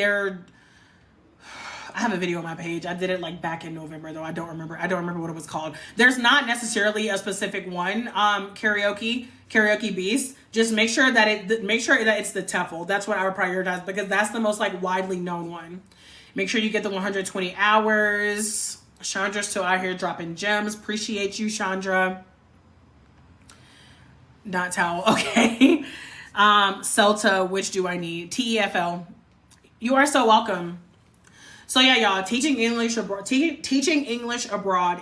I have a video on my page. I did it like back in November, though. I don't remember what it was called. There's not necessarily a specific one. Karaoke Beast. Just make sure that it's the TEFL. That's what I would prioritize, because that's the most like widely known one. Make sure you get the 120 hours. Chandra's still out here dropping gems. Appreciate you, Chandra. Not towel. Okay. CELTA, which do I need? TEFL. You are so welcome. So yeah, y'all, teaching English abroad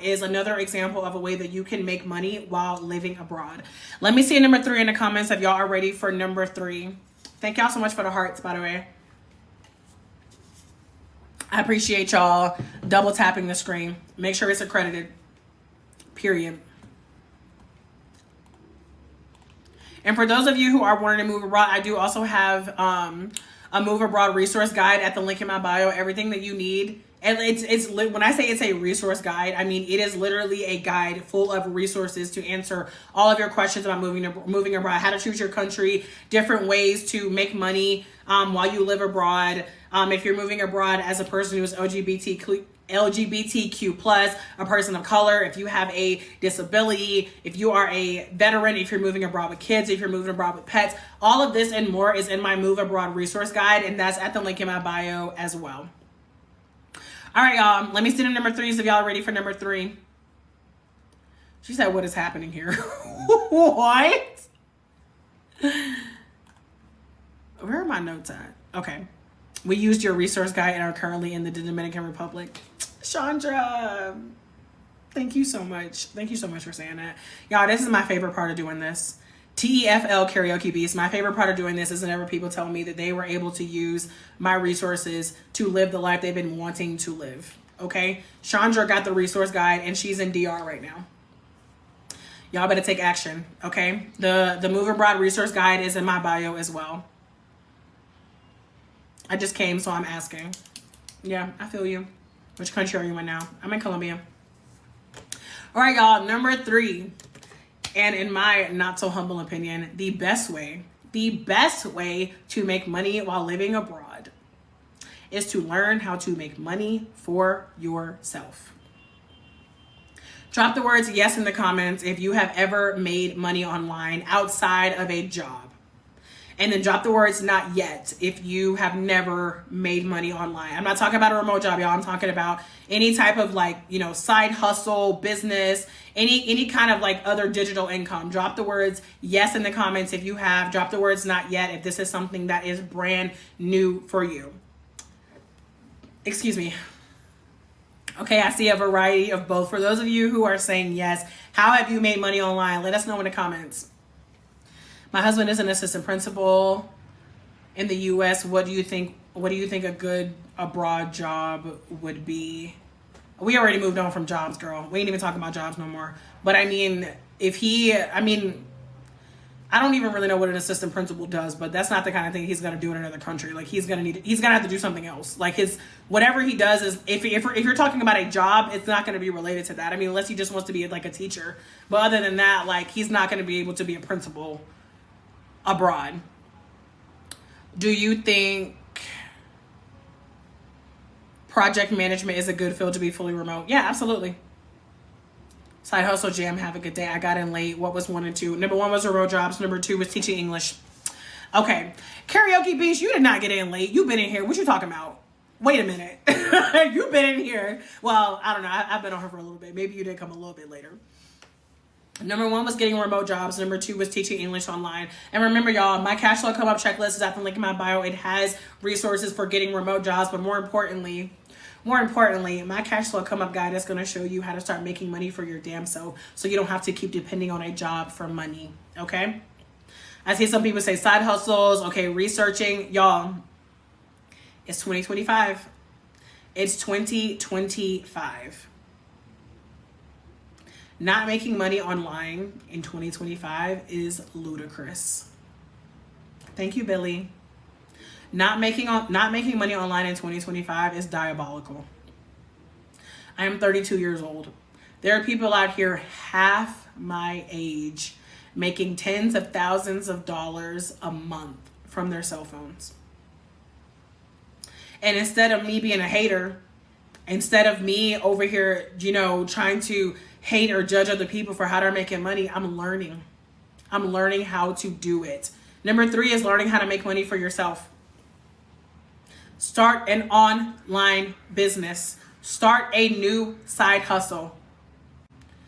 is another example of a way that you can make money while living abroad. Let me see number 3 in the comments if y'all are ready for number 3. Thank y'all so much for the hearts, by the way. I appreciate y'all double tapping the screen. Make sure it's accredited. Period. And for those of you who are wanting to move abroad, I do also have a move abroad resource guide at the link in my bio. Everything that you need. And it's when I say it's a resource guide, I mean it is literally a guide full of resources to answer all of your questions about moving abroad, how to choose your country, different ways to make money while you live abroad. If you're moving abroad as a person who is LGBTQ plus, a person of color, if you have a disability, if you are a veteran, if you're moving abroad with kids, if you're moving abroad with pets, all of this and more is in my Move Abroad resource guide, and that's at the link in my bio as well. All right, y'all, let me see the number threes if y'all are ready for number 3. She said, what is happening here? What? Where are my notes at? Okay. We used your resource guide and are currently in the Dominican Republic. Chandra, thank you so much. Thank you so much for saying that. Y'all, this is my favorite part of doing this. TEFL Karaoke Beast. My favorite part of doing this is whenever people tell me that they were able to use my resources to live the life they've been wanting to live. Okay? Chandra got the resource guide and she's in DR right now. Y'all better take action. Okay? The Move Abroad resource guide is in my bio as well. I just came, so I'm asking. Yeah, I feel you. Which country are you in now? I'm in Colombia. All right, y'all. Number 3. And in my not so humble opinion, the best way to make money while living abroad is to learn how to make money for yourself. Drop the words yes in the comments if you have ever made money online outside of a job. And then drop the words not yet if you have never made money online. I'm not talking about a remote job, y'all. I'm talking about any type of side hustle, business, any kind of other digital income. Drop the words yes in the comments if you have. Drop the words not yet if this is something that is brand new for you. Excuse me. Okay, I see a variety of both. For those of you who are saying yes, how have you made money online? Let us know in the comments. My husband is an assistant principal in the U.S. What do you think a good abroad job would be? We already moved on from jobs, girl. We ain't even talking about jobs no more. But I mean, I don't even really know what an assistant principal does, but that's not the kind of thing he's going to do in another country. He's going to have to do something else. Whatever he does is, if you're talking about a job, it's not going to be related to that. I mean, unless he just wants to be a teacher. But other than that, he's not going to be able to be a principal abroad. Do you think project management is a good field to be fully remote? Yeah, absolutely. Side hustle jam, have a good day. I got in late. What was 1 and 2? Number 1 was remote jobs. Number 2 was teaching English. Okay. Karaoke Beach, you did not get in late. You've been in here. What you talking about? Wait a minute. You've been in here. Well, I don't know. I've been on her for a little bit. Maybe you did come a little bit later. Number 1 was getting remote jobs. Number 2 was teaching English online. And remember, y'all, my cash flow come up checklist is at the link in my bio. It has resources for getting remote jobs, but more importantly, my cash flow come up guide is going to show you how to start making money for your damn self, so you don't have to keep depending on a job for money. Okay? I see some people say side hustles. Okay, researching. Y'all, it's 2025. It's 2025. Not making money online in 2025 is ludicrous. Thank you, Billy. Not making money online in 2025 is diabolical. I am 32 years old. There are people out here half my age making tens of thousands of dollars a month from their cell phones. And instead of me being a hater, instead of me over here, trying to hate or judge other people for how they're making money, I'm learning how to do it. Number 3 is learning how to make money for yourself. Start an online business. Start a new side hustle.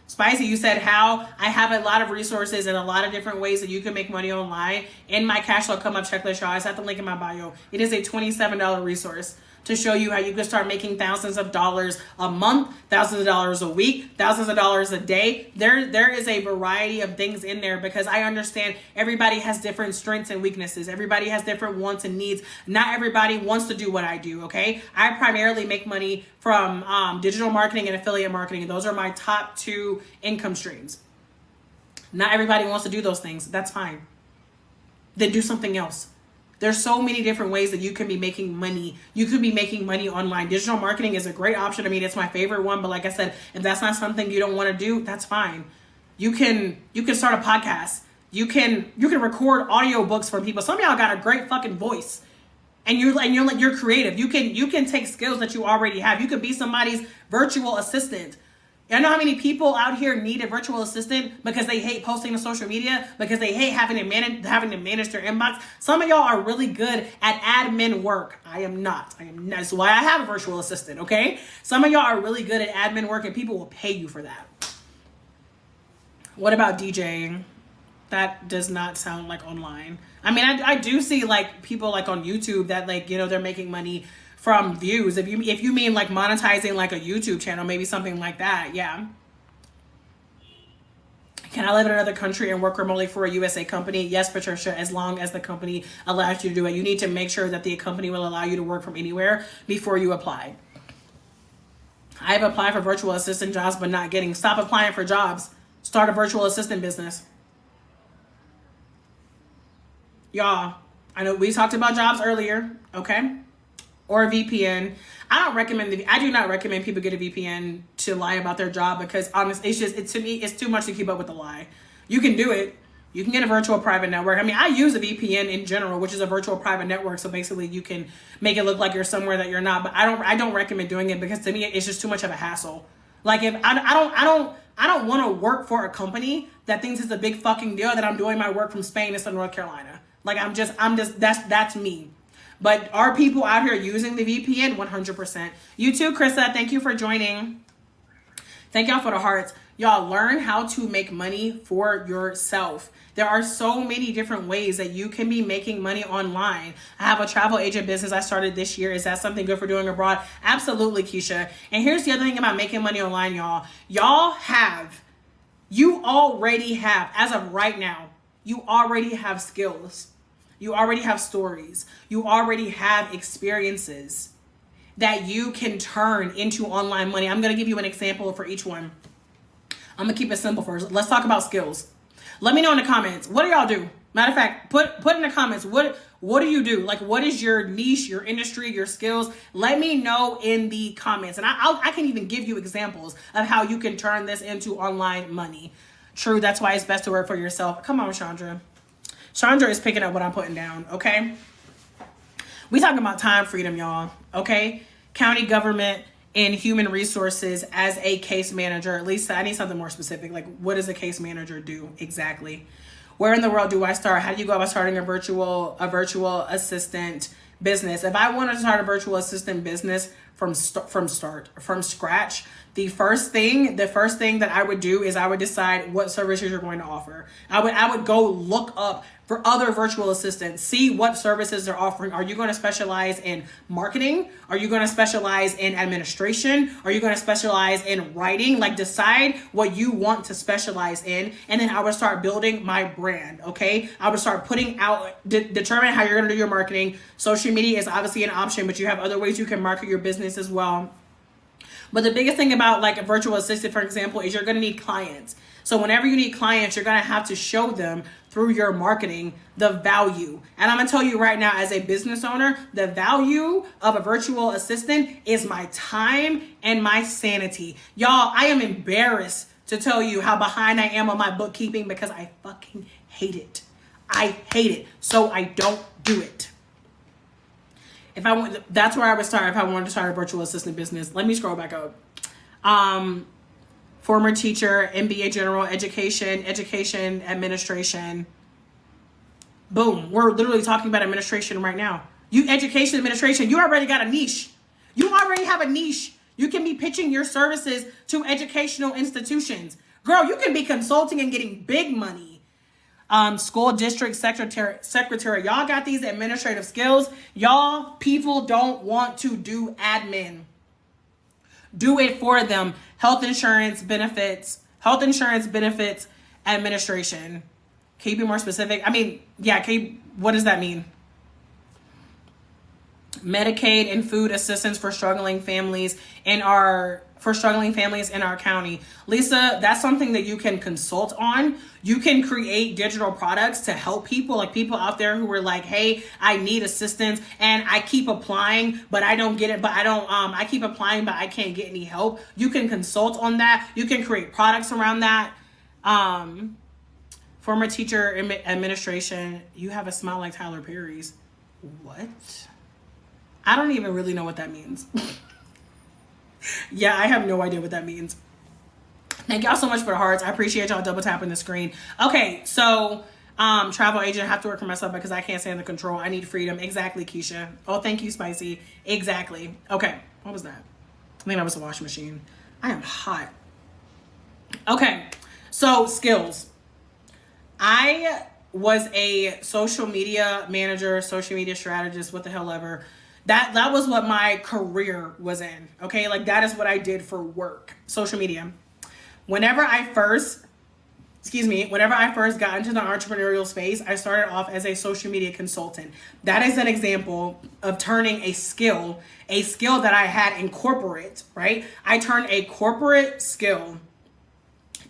Spicy, you said how? I have a lot of resources and a lot of different ways that you can make money online. In my cash flow come up checklist, y'all. It's at the link in my bio. It is a $27 resource to show you how you can start making thousands of dollars a month, thousands of dollars a week, thousands of dollars a day. There is a variety of things in there because I understand everybody has different strengths and weaknesses. Everybody has different wants and needs. Not everybody wants to do what I do, okay? I primarily make money from digital marketing and affiliate marketing. Those are my top 2 income streams. Not everybody wants to do those things. That's fine. Then do something else. There's so many different ways that you can be making money. You could be making money online. Digital marketing is a great option. I mean, it's my favorite one, but like I said, if that's not something you don't want to do, that's fine. You can start a podcast. You can record audiobooks for people. Some of y'all got a great fucking voice. And you're creative. You can take skills that you already have. You could be somebody's virtual assistant. I know how many people out here need a virtual assistant because they hate posting on social media, because they hate having to manage their inbox. Some of y'all are really good at admin work. I am not. That's why I have a virtual assistant, okay? Some of y'all are really good at admin work and people will pay you for that. What about DJing? That does not sound like online. I mean, I do see like people like on YouTube that like, you know, they're making money from views. If you mean like monetizing like a YouTube channel, maybe something like that. Yeah. Can I live in another country and work remotely for a USA company? Yes, Patricia, as long as the company allows you to do it. You need to make sure that the company will allow you to work from anywhere before you apply. I have applied for virtual assistant jobs, but not getting. Stop applying for jobs. Start a virtual assistant business. Y'all, I know we talked about jobs earlier, okay? Or a VPN. I do not recommend people get a VPN to lie about their job, because honestly, to me, it's too much to keep up with the lie. You can do it. You can get a virtual private network. I mean, I use a VPN in general, which is a virtual private network. So basically you can make it look like you're somewhere that you're not, but I don't recommend doing it, because to me, it's just too much of a hassle. Like if I don't want to work for a company that thinks it's a big fucking deal that I'm doing my work from Spain instead of North Carolina. Like I'm just, that's me. But are people out here using the VPN? 100%. You too, Krista. Thank you for joining. Thank y'all for the hearts. Y'all learn how to make money for yourself. There are so many different ways that you can be making money online. I have a travel agent business I started this year. Is that something good for doing abroad? Absolutely, Keisha. And here's the other thing about making money online, y'all. You already have, as of right now, you already have skills. You already have stories. You already have experiences that you can turn into online money. I'm going to give you an example for each one. I'm going to keep it simple first. Let's talk about skills. Let me know in the comments. What do y'all do? Matter of fact, put in the comments, what do you do? Like, what is your niche, your industry, your skills? Let me know in the comments. And I can even give you examples of how you can turn this into online money. True, that's why it's best to work for yourself. Come on, Chandra. Chandra is picking up what I'm putting down, okay? We talking about time freedom, y'all, okay? County government and human resources as a case manager. At least I need something more specific. Like, what does a case manager do exactly? Where in the world do I start? How do you go about starting a virtual assistant business? If I wanted to start a virtual assistant business from scratch, the first thing that I would do is I would decide what services you're going to offer. I would go look up for other virtual assistants, see what services they're offering. Are you going to specialize in marketing? Are you going to specialize in administration? Are you going to specialize in writing? Like, decide what you want to specialize in, and then I would start building my brand, okay? I would start putting out, determine how you're going to do your marketing. Social media is obviously an option, but you have other ways you can market your business as well. But the biggest thing about like a virtual assistant, for example, is you're going to need clients. So whenever you need clients, you're going to have to show them through your marketing the value. And I'm going to tell you right now, as a business owner, the value of a virtual assistant is my time and my sanity. Y'all, I am embarrassed to tell you how behind I am on my bookkeeping, because I fucking hate it. I hate it. So I don't do it. That's where I would start if I wanted to start a virtual assistant business. Let me scroll back up. Former teacher, MBA general education administration. Boom. We're literally talking about administration right now. Education administration, you already got a niche. You already have a niche. You can be pitching your services to educational institutions. Girl, you can be consulting and getting big money. School district secretary. Y'all got these administrative skills. Y'all, people don't want to do admin. Do it for them. Health insurance benefits administration. Can you be more specific? I mean, yeah, what does that mean? Medicaid and food assistance for struggling families in our county. Lisa, that's something that you can consult on. You can create digital products to help people, like people out there who are like, hey, I need assistance and I keep applying, but I don't get it. But I keep applying, but I can't get any help. You can consult on that. You can create products around that. Former teacher administration. You have a smile like Tyler Perry's. What? I don't even really know what that means. Yeah, I have no idea what that means. Thank y'all so much for the hearts. I appreciate y'all double tapping the screen. Okay, so travel agent, I have to work for myself because I can't stand the control. I need freedom. Exactly, Keisha. Oh, thank you, Spicy. Exactly. Okay, what was that? I think that was the washing machine. I am hot. Okay, so skills. I was a social media manager, social media strategist, what the hell ever. That was what my career was in. Okay, like that is what I did for work, social media. Whenever I first got into the entrepreneurial space, I started off as a social media consultant. That is an example of turning a skill that I had in corporate, right? I turned a corporate skill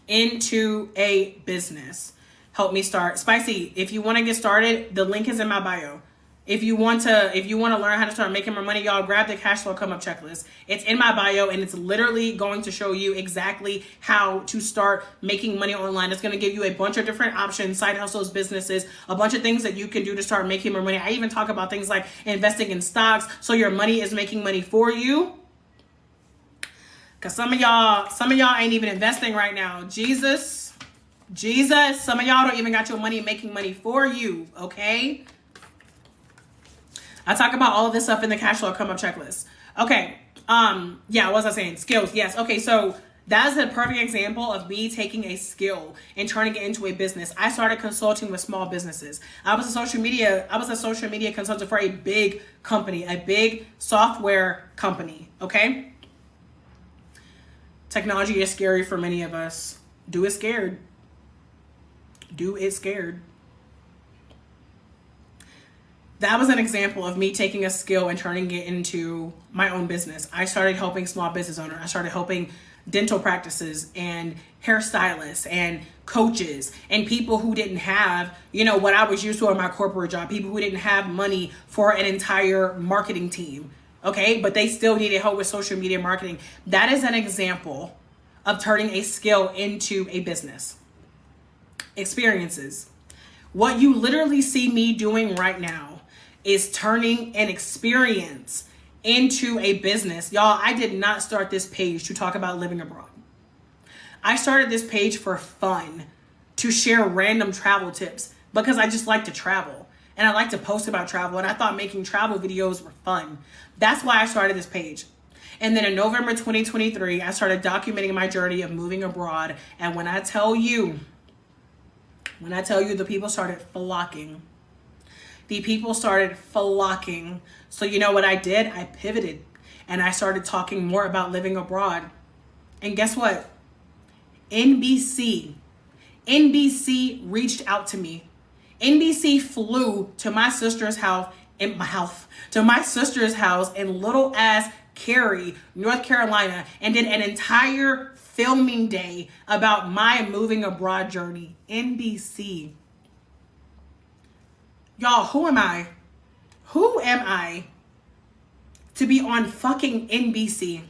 into a business. Help me start. Spicy, if you want to get started, the link is in my bio. If you want to learn how to start making more money, y'all grab the cash flow come up checklist. It's in my bio and it's literally going to show you exactly how to start making money online. It's going to give you a bunch of different options, side hustles, businesses, a bunch of things that you can do to start making more money. I even talk about things like investing in stocks so your money is making money for you. Cause some of y'all ain't even investing right now. Jesus, some of y'all don't even got your money making money for you, okay? I talk about all of this stuff in the cash flow come up checklist. Okay. Yeah, what was I saying? Skills. Yes. Okay. So that's a perfect example of me taking a skill and turning it into a business. I started consulting with small businesses. I was a social media consultant for a big company, a big software company. Okay. Technology is scary for many of us. Do it scared. Do it scared. That was an example of me taking a skill and turning it into my own business. I started helping small business owners. I started helping dental practices and hairstylists and coaches and people who didn't have, what I was used to in my corporate job, people who didn't have money for an entire marketing team. Okay, but they still needed help with social media marketing. That is an example of turning a skill into a business. Experiences. What you literally see me doing right now is turning an experience into a business. Y'all, I did not start this page to talk about living abroad. I started this page for fun, to share random travel tips because I just like to travel and I like to post about travel, and I thought making travel videos were fun. That's why I started this page. And then in November 2023, I started documenting my journey of moving abroad. And when I tell you the people started flocking. The people started flocking. So you know what I did? I pivoted and I started talking more about living abroad. And guess what? NBC reached out to me. NBC flew to my sister's house in little ass Cary, North Carolina, and did an entire filming day about my moving abroad journey. NBC. Y'all, who am I? Who am I to be on fucking NBC?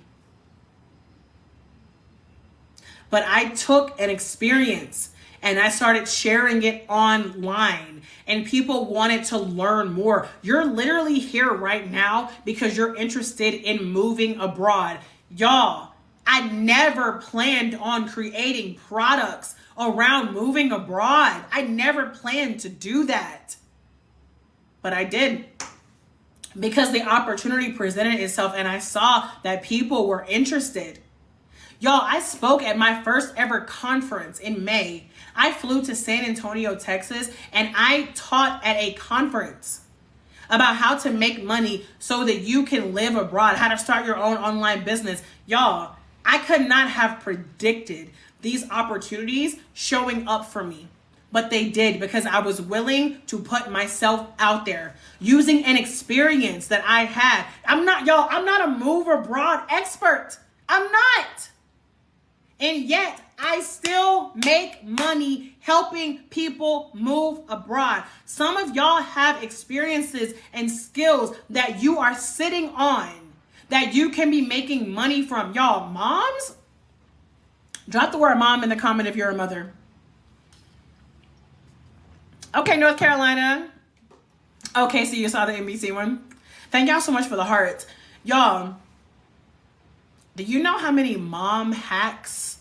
But I took an experience and I started sharing it online, and people wanted to learn more. You're literally here right now because you're interested in moving abroad. Y'all, I never planned on creating products around moving abroad. I never planned to do that. But I did, because the opportunity presented itself and I saw that people were interested. Y'all, I spoke at my first ever conference in May. I flew to San Antonio, Texas, and I taught at a conference about how to make money so that you can live abroad, how to start your own online business. Y'all, I could not have predicted these opportunities showing up for me. But they did, because I was willing to put myself out there using an experience that I had. I'm not a move abroad expert. I'm not. And yet I still make money helping people move abroad. Some of y'all have experiences and skills that you are sitting on that you can be making money from. Y'all, moms, drop the word mom in the comment if you're a mother. Okay, North Carolina. Okay, so you saw the NBC one. Thank y'all so much for the hearts. Y'all, do you know how many mom hacks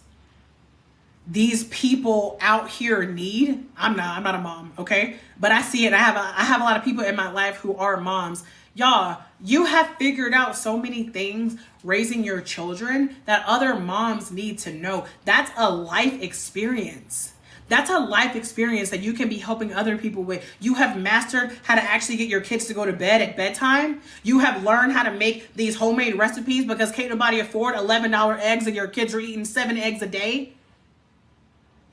these people out here need? I'm not a mom, okay? But I see it. I have a lot of people in my life who are moms. Y'all, you have figured out so many things raising your children that other moms need to know. That's a life experience. That's a life experience that you can be helping other people with. You have mastered how to actually get your kids to go to bed at bedtime. You have learned how to make these homemade recipes because can't nobody afford $11 eggs and your kids are eating 7 eggs a day.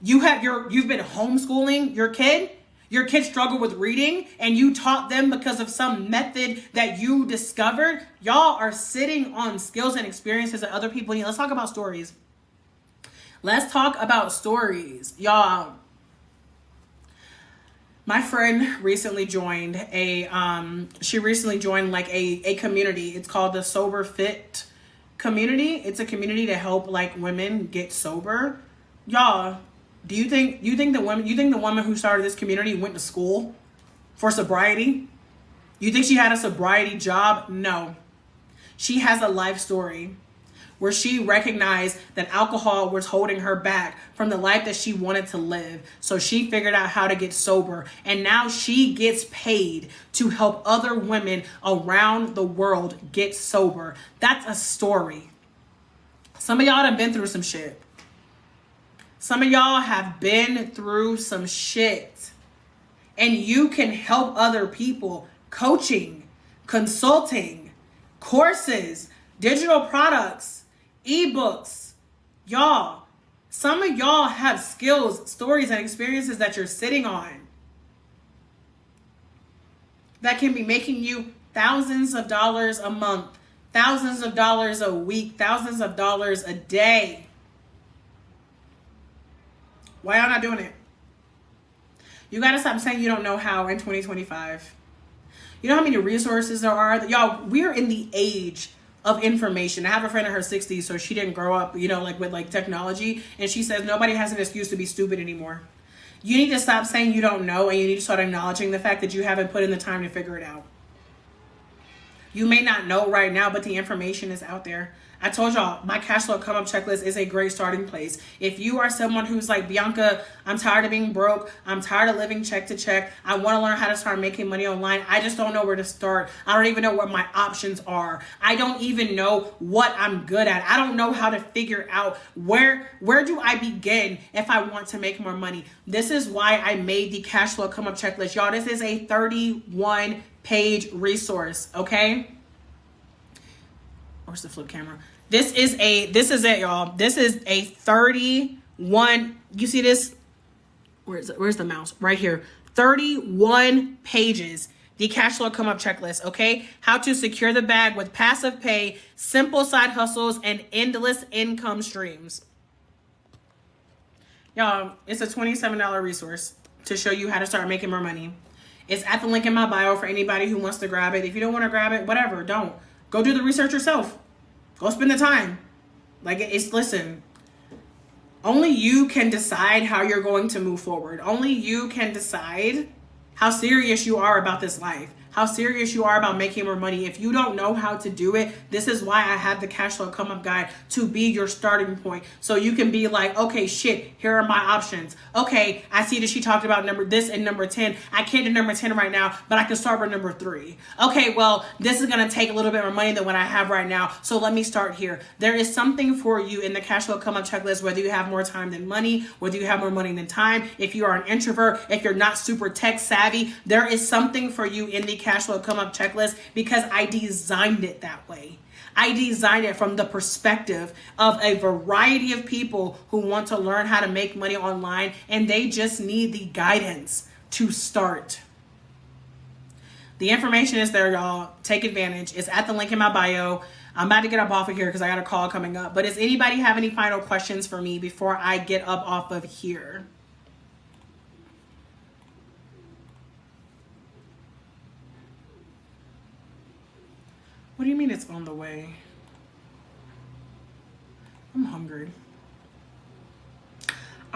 You've been homeschooling your kid. Your kids struggle with reading and you taught them because of some method that you discovered. Y'all are sitting on skills and experiences that other people need. Let's talk about stories. Let's talk about stories. Y'all, my friend recently joined like a community. It's called the Sober Fit community. It's a community to help like women get sober. Y'all, do you think the woman who started this community went to school for sobriety? You think she had a sobriety job? No. She has a life story where she recognized that alcohol was holding her back from the life that she wanted to live. So she figured out how to get sober. And now she gets paid to help other women around the world get sober. That's a story. Some of y'all have been through some shit. Some of y'all have been through some shit. And you can help other people. Coaching, consulting, courses, digital products, ebooks. Y'all, some of y'all have skills, stories, and experiences that you're sitting on that can be making you thousands of dollars a month, thousands of dollars a week, thousands of dollars a day. Why y'all not doing it? You got to stop saying you don't know how in 2025. You know how many resources there are? Y'all, we're in the age of information. I have a friend in her 60s, so she didn't grow up, with technology. And she says nobody has an excuse to be stupid anymore. You need to stop saying you don't know, and you need to start acknowledging the fact that you haven't put in the time to figure it out. You may not know right now, but the information is out there. I told y'all, my cash flow come up checklist is a great starting place. If you are someone who's like, Bianca, I'm tired of being broke. I'm tired of living check to check. I want to learn how to start making money online. I just don't know where to start. I don't even know what my options are. I don't even know what I'm good at. I don't know how to figure out where do I begin if I want to make more money. This is why I made the cash flow come up checklist. Y'all, this is a 31-page resource, okay? Where's the flip camera? This is it, y'all. This is a 31, you see this? Where's the mouse? Right here. 31 pages. The cash flow come up checklist, okay? How to secure the bag with passive pay, simple side hustles, and endless income streams. Y'all, it's a $27 resource to show you how to start making more money. It's at the link in my bio for anybody who wants to grab it. If you don't want to grab it, whatever, don't. Go do the research yourself. Go spend the time. Listen, only you can decide how you're going to move forward. Only you can decide how serious you are about this life, how serious you are about making more money. If you don't know how to do it, this is why I have the cash flow come up guide to be your starting point. So you can be like, okay, shit, here are my options. Okay, I see that she talked about number 10. I can't do number 10 right now, but I can start with number 3. Okay, well, this is going to take a little bit more money than what I have right now. So let me start here. There is something for you in the cash flow come up checklist, whether you have more time than money, whether you have more money than time, if you are an introvert, if you're not super tech savvy, there is something for you in the cash flow come up checklist because I designed it that way. I designed it from the perspective of a variety of people who want to learn how to make money online and they just need the guidance to start. The information is there, y'all. Take advantage. It's at the link in my bio. I'm about to get up off of here because I got a call coming up. But does anybody have any final questions for me before I get up off of here? What do you mean it's on the way? I'm hungry.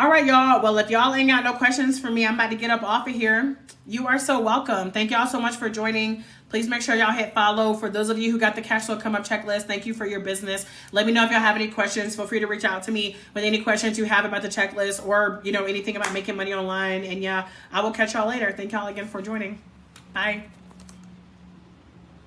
All right, y'all. Well, if y'all ain't got no questions for me, I'm about to get up off of here. You are so welcome. Thank y'all so much for joining. Please make sure y'all hit follow. For those of you who got the cash flow come up checklist, thank you for your business. Let me know if y'all have any questions. Feel free to reach out to me with any questions you have about the checklist or, anything about making money online. And yeah, I will catch y'all later. Thank y'all again for joining. Bye.